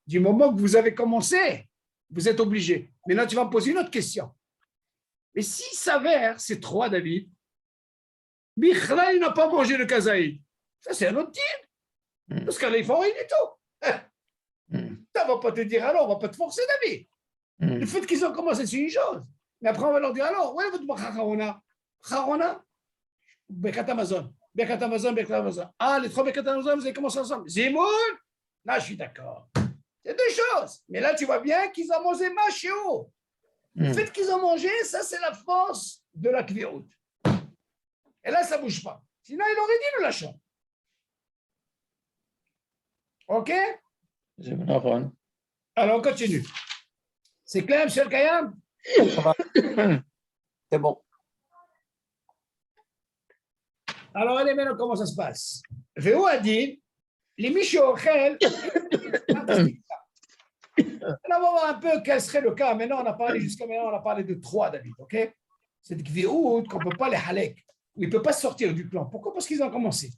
Du moment que vous avez commencé, vous êtes obligé. Maintenant, tu vas me poser une autre question. Mais s'il s'avère, c'est 3, David, Bichla, il n'a pas mangé le Kazaïd. Ça, c'est un autre deal. Parce qu'elle est fort, il est tout. Ça ne va pas te dire alors, on ne va pas te forcer, David. Le fait qu'ils ont commencé, c'est une chose. Mais après, on va leur dire alors, où est votre Kharona? Kharona? Bekat Amazon. Bekat Amazon, Bekat Amazon. Ah, les 3 Bekat Amazon, vous avez commencé ensemble. Zimoun? Là, je suis d'accord. C'est 2 choses. Mais là, tu vois bien qu'ils ont mangé machéo. Le fait qu'ils ont mangé, ça, c'est la force de la kviout. Et là, ça ne bouge pas. Sinon, il aurait dit le lâchant. OK? Alors, on continue. C'est clair, M. Kayam? C'est bon. Alors, allez, maintenant, comment ça se passe? והוא הדין למי שאוכל. Alors, on va voir un peu quel serait le cas. Maintenant, jusqu'à maintenant, on a parlé de 3, David, ok? C'est Gviout qu'on ne peut pas les halek. Il ne peut pas sortir du plan. Pourquoi? Parce qu'ils ont commencé.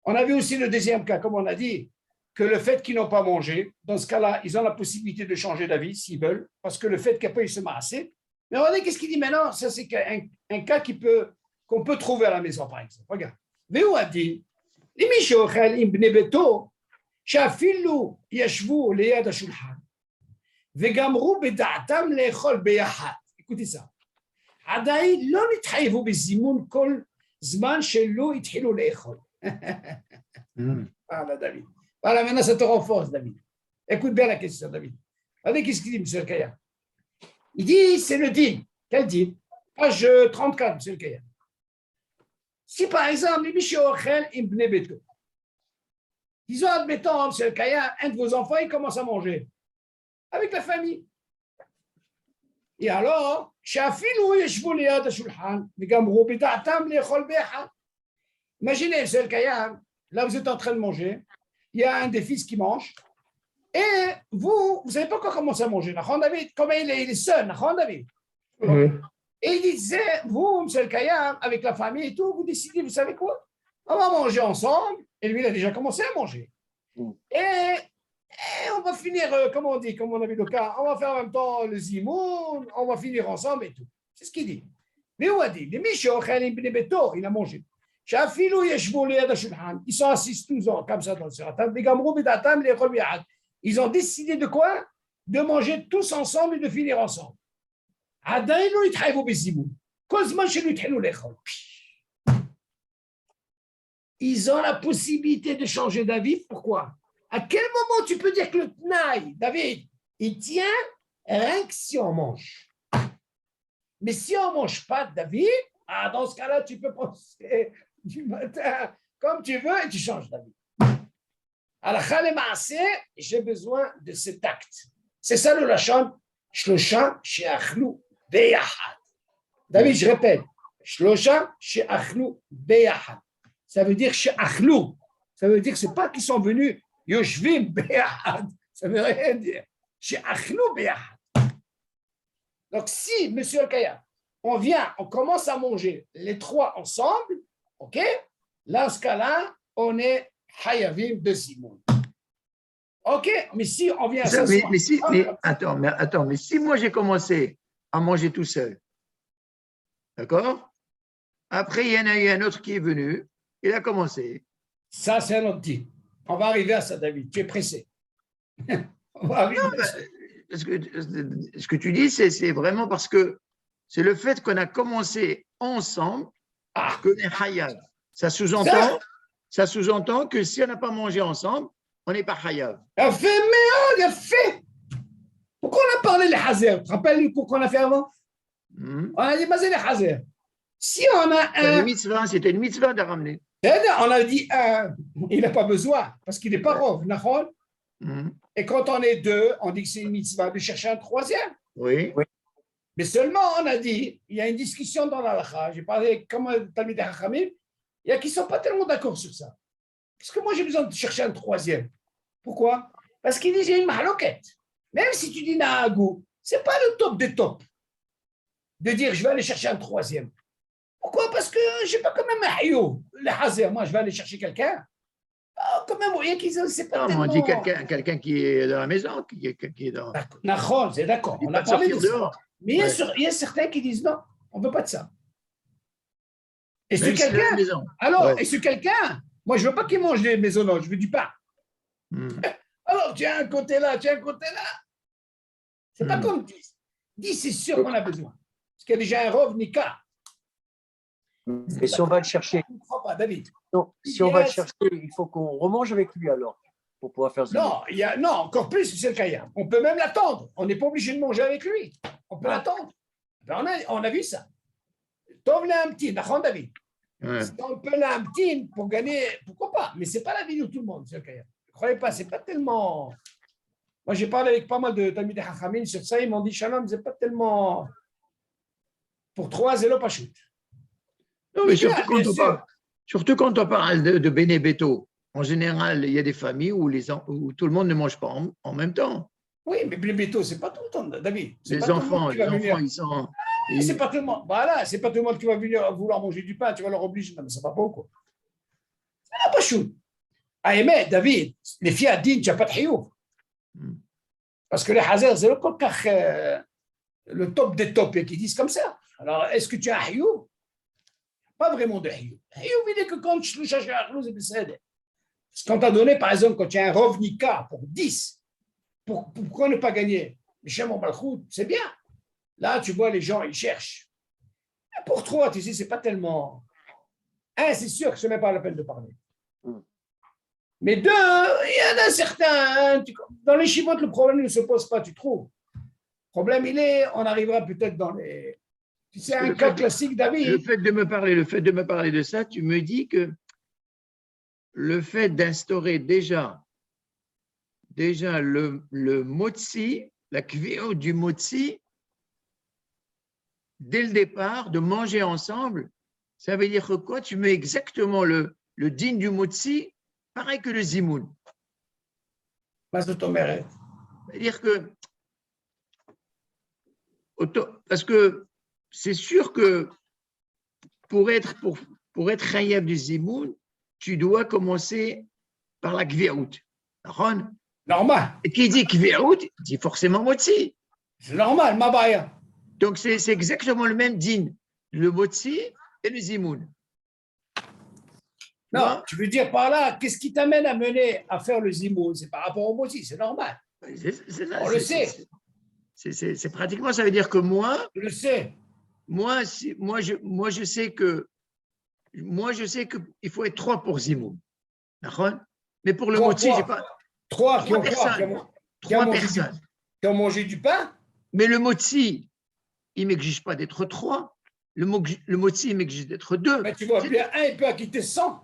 On a vu aussi le deuxième cas, comme on a dit, que le fait qu'ils n'ont pas mangé, dans ce cas-là, ils ont la possibilité de changer d'avis s'ils veulent, parce que le fait qu'après ils se massent. Mais regardez qu'est-ce qu'il dit maintenant. Ça, c'est un cas qu'on peut trouver à la maison, par exemple. Regarde. והוא הדין, למי שאוכל עם בני ביתו, שאפילו ישבו ליד השולחן, וגמרו בדעתם לאכול ביחד. écoutez ça. עדיין לא נתחייבו בזימון כל זמן שלא התחילו לאכול. Voilà, David. Voilà, maintenant ça te renforce, David. Écoute bien la question, David. Regardez qu'est-ce qu'il dit, M. Kaya. Il dit, c'est le din. Quel din? Page 34, M. Kaya. Si par exemple, les Mishochel im bnei beto, disons, admettons, M. Kaya, un de vos enfants, il commence à manger avec la famille. Et alors, imaginez, M. Kaya, là vous êtes en train de manger, il y a un des fils qui mange, et vous savez pas comment commencer à manger. David, comme il est seul, David. Et il disait, vous, M. Kaya, avec la famille et tout, vous décidez, vous savez quoi? On va manger ensemble, et lui, il a déjà commencé à manger. Et on va finir, comme on dit, comme on a vu le cas, on va faire en même temps le zimoun, on va finir ensemble et tout. C'est ce qu'il dit. Mais où a dit? Les Michel, il a mangé. Ils sont assis tous comme ça dans le table. Ils ont décidé de quoi? De manger tous ensemble et de finir ensemble. Ils ont la possibilité de changer d'avis. Pourquoi? À quel moment tu peux dire que le tnaï, David, il tient rien que si on mange? Mais si on ne mange pas, David, dans ce cas-là, tu peux penser du matin comme tu veux et tu changes d'avis. Alors, j'ai besoin de cet acte. C'est ça le lachon, shlosha she'achlu beyachad. David, je répète, shlosha she'achlu beyachad. Ça veut dire she'achlu. Ça veut dire que ce n'est pas qu'ils sont venus yoshvim beyachad. Ça ne veut rien dire. She'achlu beyachad. Donc, si, monsieur Al-Kaya, on commence à manger les trois ensemble, ok? Là, ce cas-là, on est hayavim de Simon. Ok? Mais si on vient s'asseoir. Mais si moi j'ai commencé à manger tout seul, d'accord? Après, il y en a eu un autre qui est venu, il a commencé. Ça, c'est un autre type. On va arriver à ça, David. Tu es pressé. On va arriver à ça. Ce que tu dis, c'est vraiment parce que c'est le fait qu'on a commencé ensemble qu'on est hayav. Ça sous-entend que si on n'a pas mangé ensemble, on n'est pas hayav. Il a fait. Pourquoi on a parlé des hazer? Tu te rappelles pourquoi on a fait avant? On a dit, mais c'est les hazer. Si on a un. C'était une mitzvah de ramener. On a dit un, il n'a pas besoin, parce qu'il n'est pas rov, d'accord? Et quand on est deux, on dit que c'est une mitzvah de chercher un troisième. Oui. Mais seulement, on a dit, il y a une discussion dans l'halakha, j'ai parlé comme Talmidei Chachamim, il y a qui ne sont pas tellement d'accord sur ça. Parce que moi, j'ai besoin de chercher un troisième. Pourquoi? Parce qu'il dit, j'ai une mahaloquette. Même si tu dis Nahagou, ce n'est pas le top des tops de dire, je vais aller chercher un troisième. Pourquoi? Parce que je n'ai pas quand même un hayou, le hazer, moi, je vais aller chercher quelqu'un. Quand même, vous voyez qu'ils ont, c'est pas tellement... On dit quelqu'un qui est dans la maison, qui est dans... D'accord, c'est d'accord. On a parlé de ça. Mais il y a certains qui disent non, on ne veut pas de ça. Et ce quelqu'un, alors, et ce quelqu'un, moi, je ne veux pas qu'il mange des maisonnotes, je veux du pain. Alors, tu as un côté là, tu as un côté là. C'est pas comme 10. 10, c'est sûr qu'on a besoin. Parce qu'il y a déjà un rov nika. Et si on va le chercher, David. non, si on va le chercher, il faut qu'on remange avec lui alors, pour pouvoir faire ça. Non, encore plus, c'est le cas. On peut même l'attendre. On n'est pas obligé de manger avec lui. On peut l'attendre. Ben, on a vu ça. Tov l'amtin, d'accord, David? Si on peut l'amtin pour gagner, pourquoi pas? Mais ce n'est pas la vie de tout le monde, c'est le cas. Ne croyez pas, ce n'est pas tellement. Moi, j'ai parlé avec pas mal de Talmidei Chachamim sur ça. Ils m'ont dit, Shalom, ce n'est pas tellement. Pour 3, c'est le pachout. Non, mais surtout quand on parle de Bene Beto, en général, il y a des familles où tout le monde ne mange pas en même temps. Oui, mais Blébéto, c'est pas tout le temps, David. C'est Les pas tout le monde enfants, qui va venir. ils sont. C'est pas tout le monde. Voilà, c'est pas tout le monde qui va venir vouloir manger du pain. Tu vas leur obliger. Non, mais ça va pas ou quoi? Ça n'a pas chou. Ah, mais David, les filles à Dine, tu n'as pas de hiouf. Parce que les hazers, c'est le top des tops qui disent comme ça. Alors, est-ce que tu as un hiouf? Pas vraiment de hiouf. Hiouf, il est que quand tu le cherches à c'est bécède. Quand tu as donné, par exemple, quand tu as un rovnika pour 10, pourquoi ne pas gagner? Mais chez mon balchout, c'est bien. Là, tu vois, les gens, ils cherchent. Pour 3, tu sais, c'est pas tellement. Un, c'est sûr que ce n'est pas la peine de parler. Mais 2, il y en a certains. Dans les chivotes, le problème ne se pose pas, tu trouves. Le problème, on arrivera peut-être dans les. Tu sais, un cas classique, David. Le fait de me parler de ça, tu me dis que le fait d'instaurer déjà le motzi, la kvéo du motzi, dès le départ, de manger ensemble, ça veut dire que quoi? Tu mets exactement le din du motzi, pareil que le zimoun. C'est-à-dire que, parce que c'est sûr que pour être chayav du zimoun, tu dois commencer par la kvéout. Normal. Et qui dit kvéout, dit forcément motzi. C'est normal, mabaya. Donc, c'est exactement le même din, le motzi et le zimoun. Non, tu veux dire par là, qu'est-ce qui t'amène à mener à faire le zimoun? C'est par rapport au motzi, c'est normal. On le sait. C'est pratiquement, ça veut dire que moi, je le sais. Moi, je sais qu'il faut être 3 pour zimoun. D'accord? Mais pour le motzi, j'ai pas. 3 personnes. 3 personnes. Qui ont mangé du pain? Mais le motzi, il ne m'exige pas d'être 3. Le motzi, il m'exige d'être 2. Mais tu vois bien, un, il peut acquitter 100.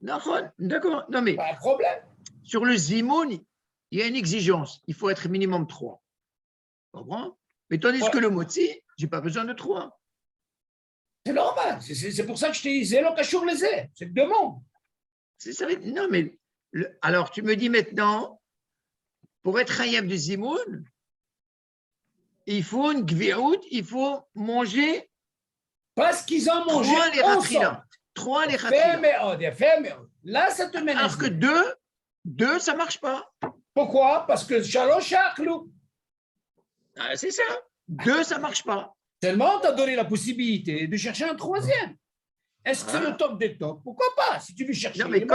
D'accord. Non, mais. Pas de problème. Sur le zimoun, il y a une exigence. Il faut être minimum 3. Tu comprends? Mais tandis que le motzi, je n'ai pas besoin de 3. C'est normal. C'est pour ça que je t'ai dit, zélo kachour les ailes. C'est deux mondes. Non, mais. Alors, tu me dis maintenant, pour être chayav du zimoun, il faut une gviout, il faut manger. Parce qu'ils ont mangé 3 les ratila. 3 les ratila. Là, ça te mène. Alors que 2, ça ne marche pas. Pourquoi? Parce que shalosh achlou. C'est ça. 2, ça ne marche pas. Seulement, on t'a donné la possibilité de chercher un 3e. Est-ce que c'est le top des tops? Pourquoi pas? Si tu veux chercher. Non, mais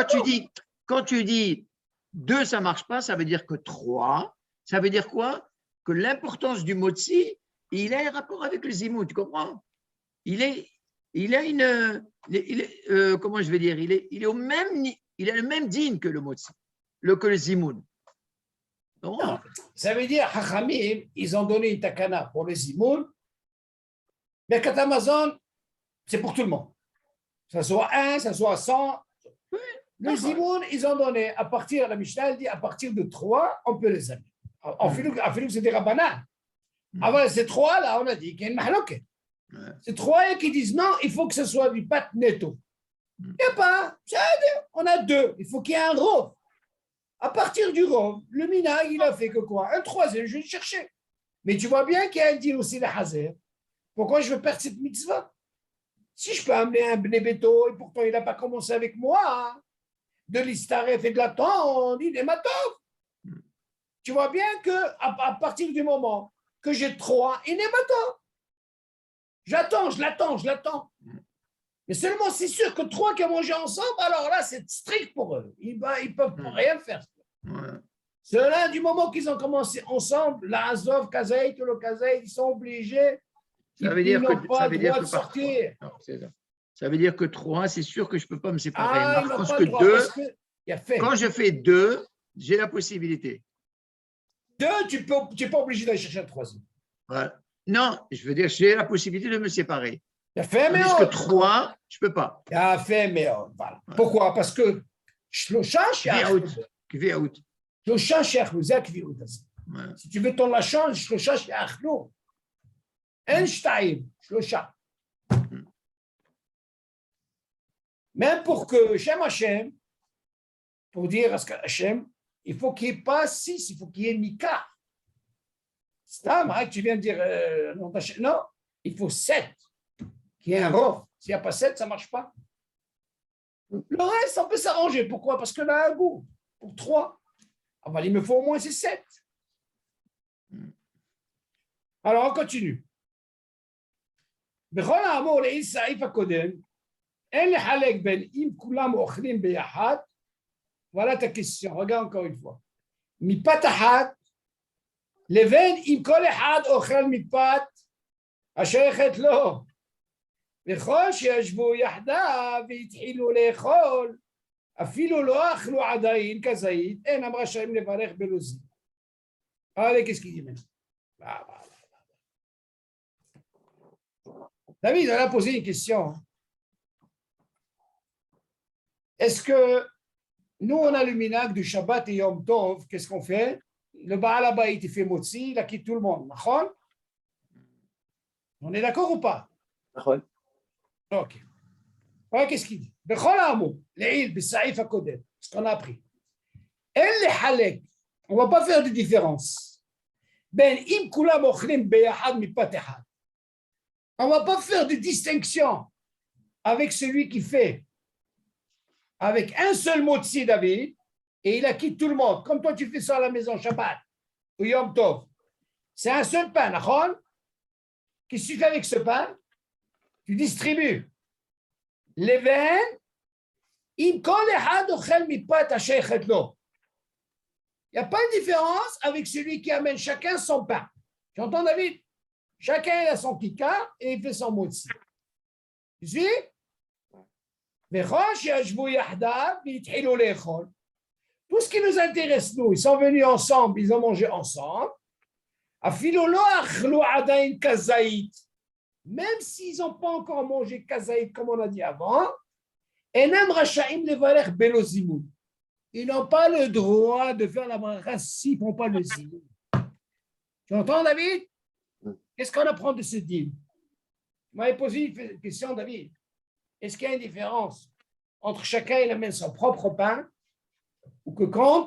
quand tu dis 2, ça ne marche pas, ça veut dire que 3, ça veut dire quoi? Que l'importance du motzi, il a un rapport avec le zimoun, tu comprends? Comment je vais dire? Il a le même din que le motzi, que le zimoun. Non, ça veut dire, Hachamim, ils ont donné une takana pour le zimoun, mais Birkat Hamazon, c'est pour tout le monde. Ça soit 1, ça soit 100. Le zimoun, ils ont donné, à partir, la Mishnah, elle dit, à partir de 3, on peut les amener. En Philippe, c'est des rabbanan. Avant ces 3, là, on a dit qu'il y a une mahloke. Ces 3 qui disent non, il faut que ce soit du pat netto. Il n'y a pas. On a 2. Il faut qu'il y ait un rov. À partir du rov, le minag, il a fait que quoi? Un 3e, je vais le chercher. Mais tu vois bien qu'il y a un deal aussi de hazer. Pourquoi je veux perdre cette mitzvah? Si je peux amener un bnébéto, et pourtant il n'a pas commencé avec moi, hein, de l'istaref et de l'attente, on dit des matov. Tu vois bien qu'à partir du moment que j'ai 3, il n'est matov. Je l'attends. Mais seulement c'est sûr que 3 qui ont mangé ensemble, alors là, c'est strict pour eux. Ils ne peuvent rien faire. Ceux-là, du moment qu'ils ont commencé ensemble, la Azov, Kazaït, le Kazaït, ils sont obligés. Ils n'ont pas le droit de sortir. Ça veut dire que 3, c'est sûr que je ne peux pas me séparer. Par contre, que 2, quand je fais 2, j'ai la possibilité. 2, tu n'es pas obligé d'aller chercher un 3e. Voilà. Non, je veux dire, j'ai la possibilité de me séparer. Parce que 3, je ne peux pas. Voilà. Pourquoi? Parce que Kvéout. Si tu veux ton lachon, שלושה שיאכלו. אין 2, 3. Même pour que Shem Hashem, pour dire à ce que Hachem, il faut qu'il n'y ait pas 6, il faut qu'il y ait Mika. C'est un tu viens de dire non, il faut 7, qu'il y ait un Rov. S'il n'y a pas 7, ça ne marche pas. Le reste, on peut s'arranger. Pourquoi? Parce qu'on a un goût. Pour 3. Ah, il me faut au moins ces 7. Alors, on continue. בכל האמור לעיל סעיף הקודם, אין לחלק בין אם כולם אוכלים ביחד, voilà ta question, regarde encore une fois. מפת אחת, לבין אם כל אחד אוכל מפת השייכת לו. וכל שישבו יחדיו והתחילו לאכול, אפילו לא אכלו עדיין כזית, אינם רשאים לברך בלוזים. Allez, qu'est-ce qu'il dit maintenant? David, on a posé une question. Est-ce que nous, on a le minhag du Shabbat et Yom Tov, qu'est-ce qu'on fait? Le Baal Habayit, il fait Motzi, il a quitté tout le monde. On est d'accord ou pas? Ok. Voilà, qu'est-ce qu'il dit? Bechol Ha'amur, l'Eil, B'Saïf HaKodem, ce qu'on a appris. El Lehalek, on ne va pas faire de différence. Ben im kulam ochlim beyahad mipat echad. On ne va pas faire de distinction avec celui qui fait avec un seul motzi David et il a quitté tout le monde. Comme toi, tu fais ça à la maison Shabbat ou Yom Tov. C'est un seul pain, d'accord? Qu'est-ce que tu fais avec ce pain? Tu distribues. Leven, im kol echad ochel mipat hashechet lo. Il n'y a pas de différence avec celui qui amène chacun son pain. Tu entends, David? Chacun a son kikar et il fait son motzi. Tu suis? Tout ce qui nous intéresse, nous, ils sont venus ensemble, ils ont mangé ensemble. Même s'ils n'ont pas encore mangé kazaït, comme on a dit avant, ils n'ont pas le droit de faire la bracha s'ils ne font pas le zimoun. Tu entends, David? Qu'est-ce qu'on apprend de ce dîme? Vous m'avez posé une question, David. Est-ce qu'il y a une différence entre chacun, il amène son propre pain, ou que quand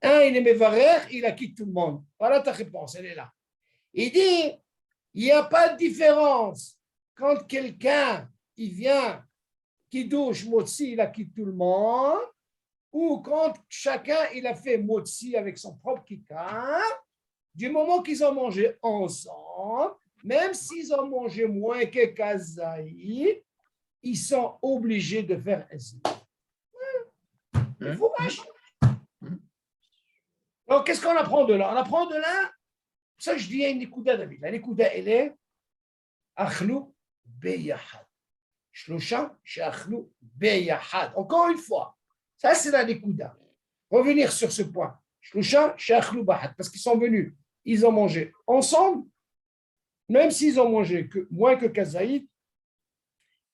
un, il est mévarer, il acquitte tout le monde? Voilà ta réponse, elle est là. Il dit, il n'y a pas de différence quand quelqu'un, il vient, qui douche motzi, il acquitte tout le monde, ou quand chacun, il a fait motzi avec son propre kikar, du moment qu'ils ont mangé ensemble, même s'ils ont mangé moins que kazaï, ils sont obligés de faire ainsi. Il faut marcher. Donc, qu'est-ce qu'on apprend de là? On apprend de là, ça je dis, il y a une Nikuda, David. La Nikuda, elle est Achlou beyahad. Shlosha she'achlou beyahad. Encore une fois, ça c'est la Nikuda. Revenir sur ce point. Shlosha she'achlou beyahad. Parce qu'ils sont venus, ils ont mangé ensemble, même s'ils ont mangé moins que kazaït,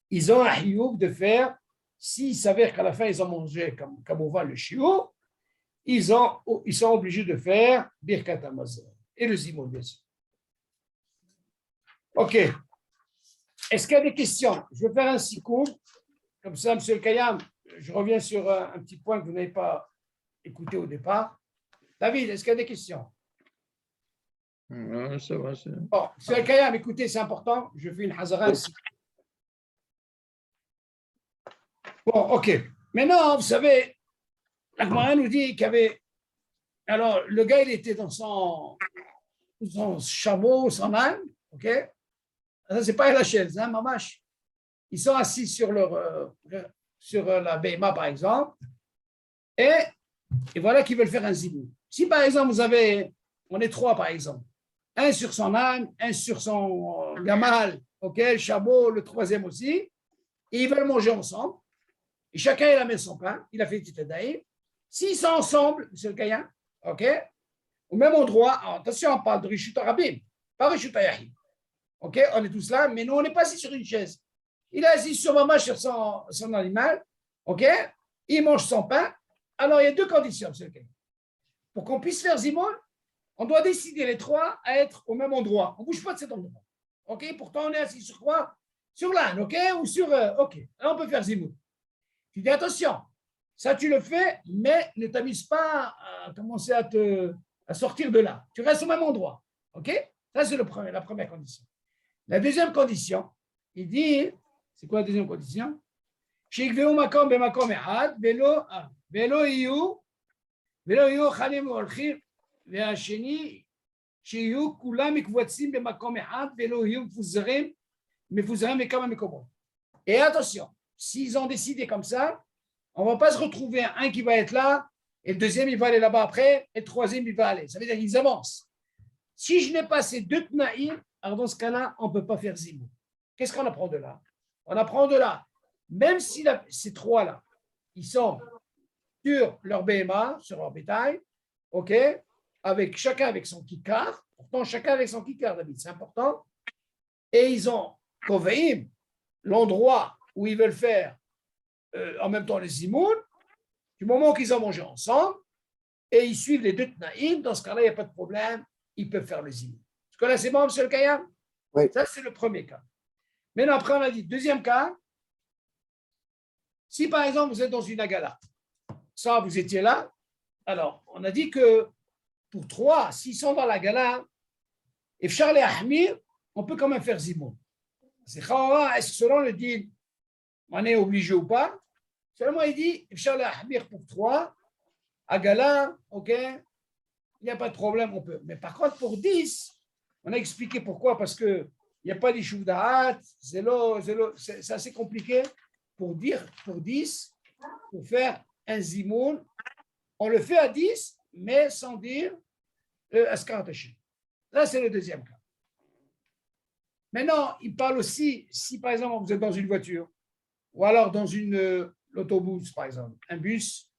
ils ont un hioub de faire, s'il s'avère qu'à la fin ils ont mangé comme on voit le chiot, ils sont obligés de faire Birkat Hamazon et le zimoun, bien sûr. Ok. Est-ce qu'il y a des questions? Je vais faire un sikoum. Comme ça, M. Kayam, je reviens sur un petit point que vous n'avez pas écouté au départ. David, est-ce qu'il y a des questions? Non, ça va. Bon, M. Kayam, écoutez, c'est important. Je fais une hazara ici. Bon, ok. Maintenant, vous savez, la Gemara nous dit qu'il y avait. Alors, le gars, il était dans son chameau, son âne, ok? Ça, c'est pas la chaise, hein, mamache. Ils sont assis sur la béma, par exemple, et voilà qu'ils veulent faire un zibou. Si, par exemple, on est 3, par exemple, un sur son âne, un sur son gamal, ok, le chameau, le 3e aussi, et ils veulent manger ensemble. Et chacun, il amène son pain, il a fait petit daïm. S'ils sont ensemble, monsieur le Kayan, ok, au même endroit, attention, on parle de Rishut Rabim, pas Rishut Yahid. Ok, on est tous là, mais nous, on n'est pas assis sur une chaise. Il est assis sur maman, sur son animal, ok, il mange son pain. Alors, il y a 2 conditions, monsieur le Kayan. Pour qu'on puisse faire Zimoun, on doit décider les 3 à être au même endroit. On ne bouge pas de cet endroit. Ok, pourtant, on est assis sur quoi? Sur l'âne, ok, ou sur. Ok, là, on peut faire Zimoun. Tu dis attention, Ça, tu le fais, mais ne t'amuse pas à commencer à sortir de là. Tu restes au même endroit. OK? Ça, c'est la première condition. La deuxième condition, il dit, c'est quoi la deuxième condition? שיקבעו מקום במקום אחד, ולא יהיו חיילים והולכים, והשני, שיהיו כולם מקבוצים במקום אחד, ולא יהיו מפוזרים בכמה מקומות. Et attention, s'ils ont décidé comme ça, on ne va pas se retrouver un qui va être là, et le deuxième, il va aller là-bas après, et le troisième, il va aller. Ça veut dire qu'ils avancent. Si je n'ai pas ces deux tnaïm, alors dans ce cas-là, on ne peut pas faire zimou. Qu'est-ce qu'on apprend de là? On apprend de là, même si ces trois-là, ils sont sur leur BMA, sur leur bétail, ok, avec chacun avec son kikar, pourtant chacun avec son kikar, David, c'est important, et ils ont koveim, l'endroit où ils veulent faire en même temps les zimoun, du moment qu'ils ont mangé ensemble, et ils suivent les deux tnaïm, dans ce cas-là, il n'y a pas de problème, ils peuvent faire le zimoun. Est-ce que là, c'est bon, monsieur le Kayam? Oui. Ça, c'est le premier cas. Maintenant, après, on a dit, deuxième cas, si par exemple, vous êtes dans une agala, ça, vous étiez là, alors, on a dit que pour trois, s'ils sont dans la gala, et Charles et Ahmir, on peut quand même faire zimoun. C'est Khawara, est-ce que selon le dit, on est obligé ou pas? Seulement, il dit, Charles et Ahmir pour trois, à gala, ok, il n'y a pas de problème, on peut. Mais par contre, pour 10, on a expliqué pourquoi, parce qu'il n'y a pas d'ishuv da'at, c'est assez compliqué pour 10, pour faire un zimoun. On le fait à 10, mais sans dire askar tashim. Là, c'est le deuxième cas. Maintenant, il parle aussi, si par exemple vous êtes dans une voiture, ou alors dans l'autobus, par exemple, un bus,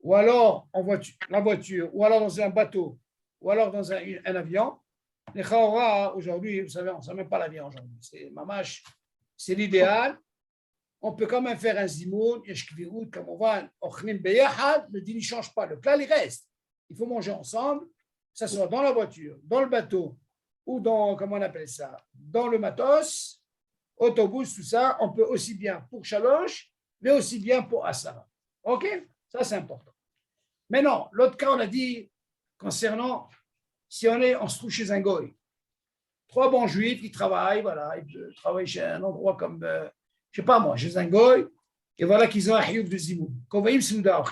ou alors en voiture, la voiture, ou alors dans un bateau, ou alors dans un avion. Les Khaora, aujourd'hui, vous savez, on ne sait même pas l'avion aujourd'hui. C'est mamash, c'est l'idéal. On peut quand même faire un zimoun, comme on va, le din ne change pas, le klal il reste. Il faut manger ensemble, que ce soit dans la voiture, dans le bateau, ou dans, comment on appelle ça, dans le matos, autobus, tout ça, on peut aussi bien pour Shalosh, mais aussi bien pour Asara. OK? Ça, c'est important. Maintenant, l'autre cas, on a dit, concernant, si on se trouve chez un goy, trois bons juifs qui travaillent, voilà, ils travaillent chez un endroit comme, je ne sais pas moi, chez un goy, et voilà qu'ils ont un hiouf de zimoun. Quand vous souda,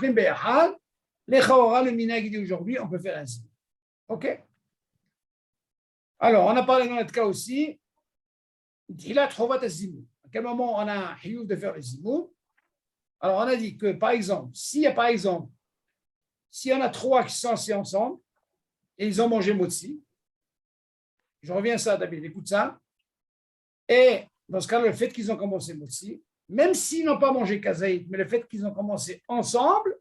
les Khawara, le minag, dit aujourd'hui, on peut faire un zimoun. OK? Alors, on a parlé dans notre cas aussi, il a trouvé un zimoun. À quel moment on a un hiouf de faire le zimoun? Alors, on a dit que, par exemple, s'il y en a trois qui sont assis ensemble, et ils ont mangé motzi, je reviens à ça, David, écoute ça, et dans ce cas, le fait qu'ils ont commencé motzi, même s'ils n'ont pas mangé kazaït, mais le fait qu'ils ont commencé ensemble,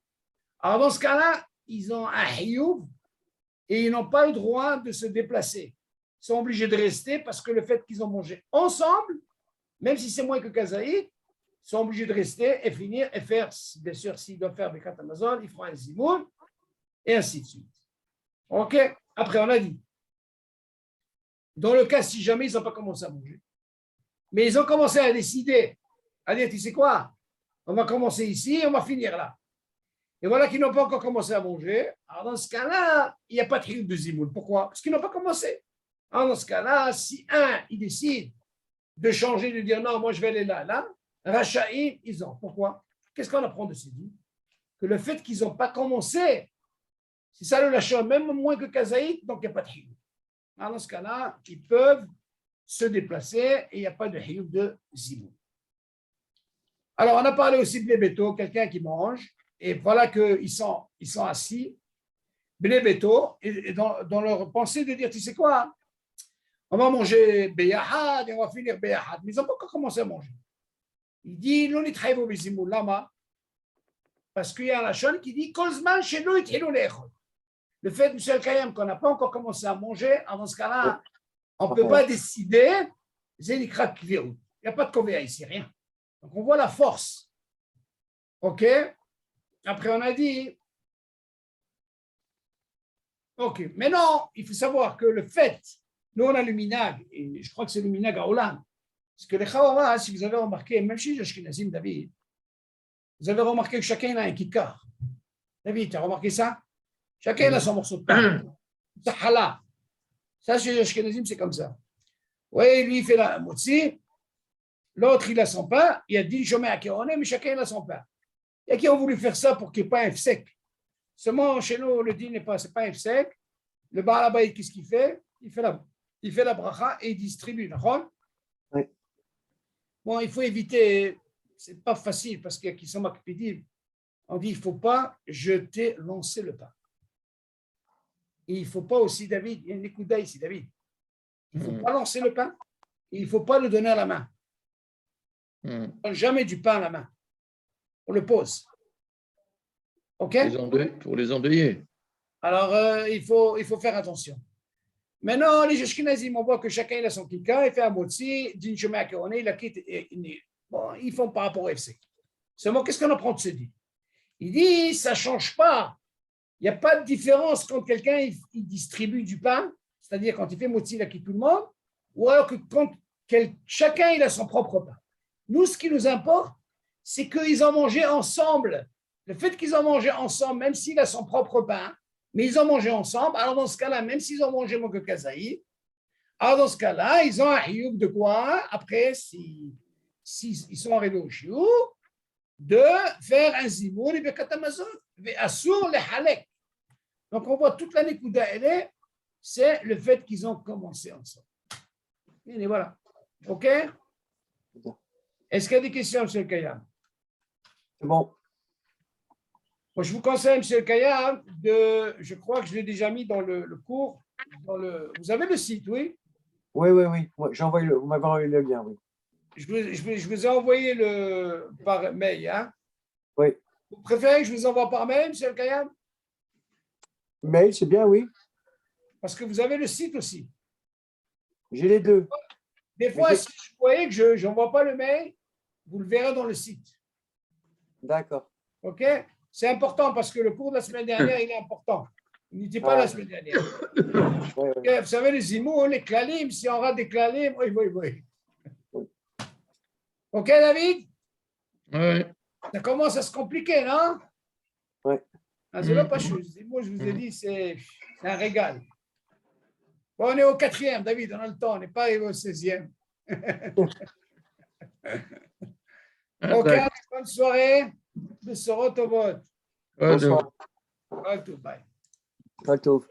alors dans ce cas-là, ils ont un hiyuv et ils n'ont pas le droit de se déplacer. Ils sont obligés de rester parce que le fait qu'ils ont mangé ensemble, même si c'est moins que kazaït, ils sont obligés de rester et finir et faire, bien sûr, s'ils doivent faire Bekat Amazon, ils feront un zimoun et ainsi de suite. OK? Après, on a dit, dans le cas, si jamais ils n'ont pas commencé à manger, mais ils ont commencé à décider, à dire, tu sais quoi, on va commencer ici et on va finir là. Et voilà qu'ils n'ont pas encore commencé à manger. Alors, dans ce cas-là, il n'y a pas de hiyuv de zimoun. Pourquoi? Parce qu'ils n'ont pas commencé. Alors, dans ce cas-là, si il décide de changer, de dire non, moi je vais aller là, Rachaïm, ils ont. Pourquoi? Qu'est-ce qu'on apprend de ces dit? Que le fait qu'ils n'ont pas commencé, c'est ça le lachon, même moins que Kazaït, donc il n'y a pas de hiyuv. Alors, dans ce cas-là, ils peuvent se déplacer et il n'y a pas de hiyuv de zimoun. Alors, on a parlé aussi de Béto, quelqu'un qui mange, et voilà qu'ils sont assis, Béto, et dans leur pensée de dire, tu sais quoi, on va manger Beyahad et on va finir Beyahad, mais ils n'ont pas encore commencé à manger. Il dit, non, il lama, parce qu'il y a un lachon qui dit, Kolzman chez nous, le fait, M. Kayam, qu'on n'a pas encore commencé à manger, dans ce cas-là, on ne peut pas décider, il n'y a pas de covéa ici, rien. Donc, on voit la force. OK? Après, on a dit, OK, mais non, il faut savoir que le fait, nous, on a le minag, et je crois que c'est le minag à Hollande, parce que les Khawara, si vous avez remarqué, même chez les Ashkenazim, David, Vous avez remarqué que chacun a un kikar. David, tu as remarqué ça? Chacun a son morceau de pain. Ça, ça, chez les Ashkenazim, c'est comme ça. Oui, lui, il fait la motzi. L'autre, il a son pain. Il y a 10 chômés à Kéroné, mais chacun a son pain. Il y a qui ont voulu faire ça pour qu'il n'y ait pas un sec. Seulement, chez nous, le din n'est pas, c'est pas un sec. Le Baal Habayit, qu'est-ce qu'il fait? Il fait la bracha et il distribue. D'accord? Oui. Bon, il faut éviter, c'est pas facile parce qu'il y a qui sont makpidim. On dit, il ne faut pas lancer le pain. Et il ne faut pas aussi, David, il y a une écoute ici, David. Il ne faut pas lancer le pain et il ne faut pas le donner à la main. On ne donne jamais du pain à la main. On le pose. OK? Pour les endeuiller. Alors, il faut faire attention. Maintenant, les Ashkenazim, on voit que chacun il a son kika, il fait un motzi, d'une chemin à Kéroné, il la quitte. Bon, ils font par rapport au FC. Seulement, qu'est-ce qu'on apprend de ce dit? Il dit, ça ne change pas. Il n'y a pas de différence quand quelqu'un il distribue du pain, c'est-à-dire quand il fait motzi, il a quitte tout le monde, ou alors que quand chacun il a son propre pain. Nous, ce qui nous importe, c'est qu'ils ont mangé ensemble. Le fait qu'ils ont mangé ensemble, même s'il a son propre pain, mais ils ont mangé ensemble, alors dans ce cas-là, même s'ils ont mangé mon kazaï, alors dans ce cas-là, ils ont un hioub de quoi? Après, si ils sont arrivés au shiur, de faire un zimoun et bekatamazon, assur le halek. Donc on voit toute la nekuda, c'est le fait qu'ils ont commencé ensemble. Et voilà. OK? Est-ce qu'il y a des questions, M. Kayam? C'est bon. Moi, je vous conseille, M. Kayam, je crois que je l'ai déjà mis dans le cours. Vous avez le site, oui? Oui. Vous m'avez envoyé le lien, oui. Je vous ai envoyé par mail. Hein? Oui. Vous préférez que je vous envoie par mail, M. Kayam? Mail, c'est bien, oui. Parce que vous avez le site aussi. J'ai les deux. Des fois, si vous voyez que je n'envoie pas le mail, vous le verrez dans le site. D'accord. OK? C'est important parce que le cours de la semaine dernière, il est important. Il n'était pas la semaine dernière. Oui. Okay? Vous savez, les imous, les klalim, si on rate des klalim, oui. OK, David? Oui. Ça commence à se compliquer, non? Oui. C'est là pas chose. Moi, je vous ai dit, c'est un régal. Bon, on est au 4e, David, on a le temps, on n'est pas arrivé au 16e. OK, bonne soirée. Bessorot au vote. Bonsoir. Bye. Pas tout.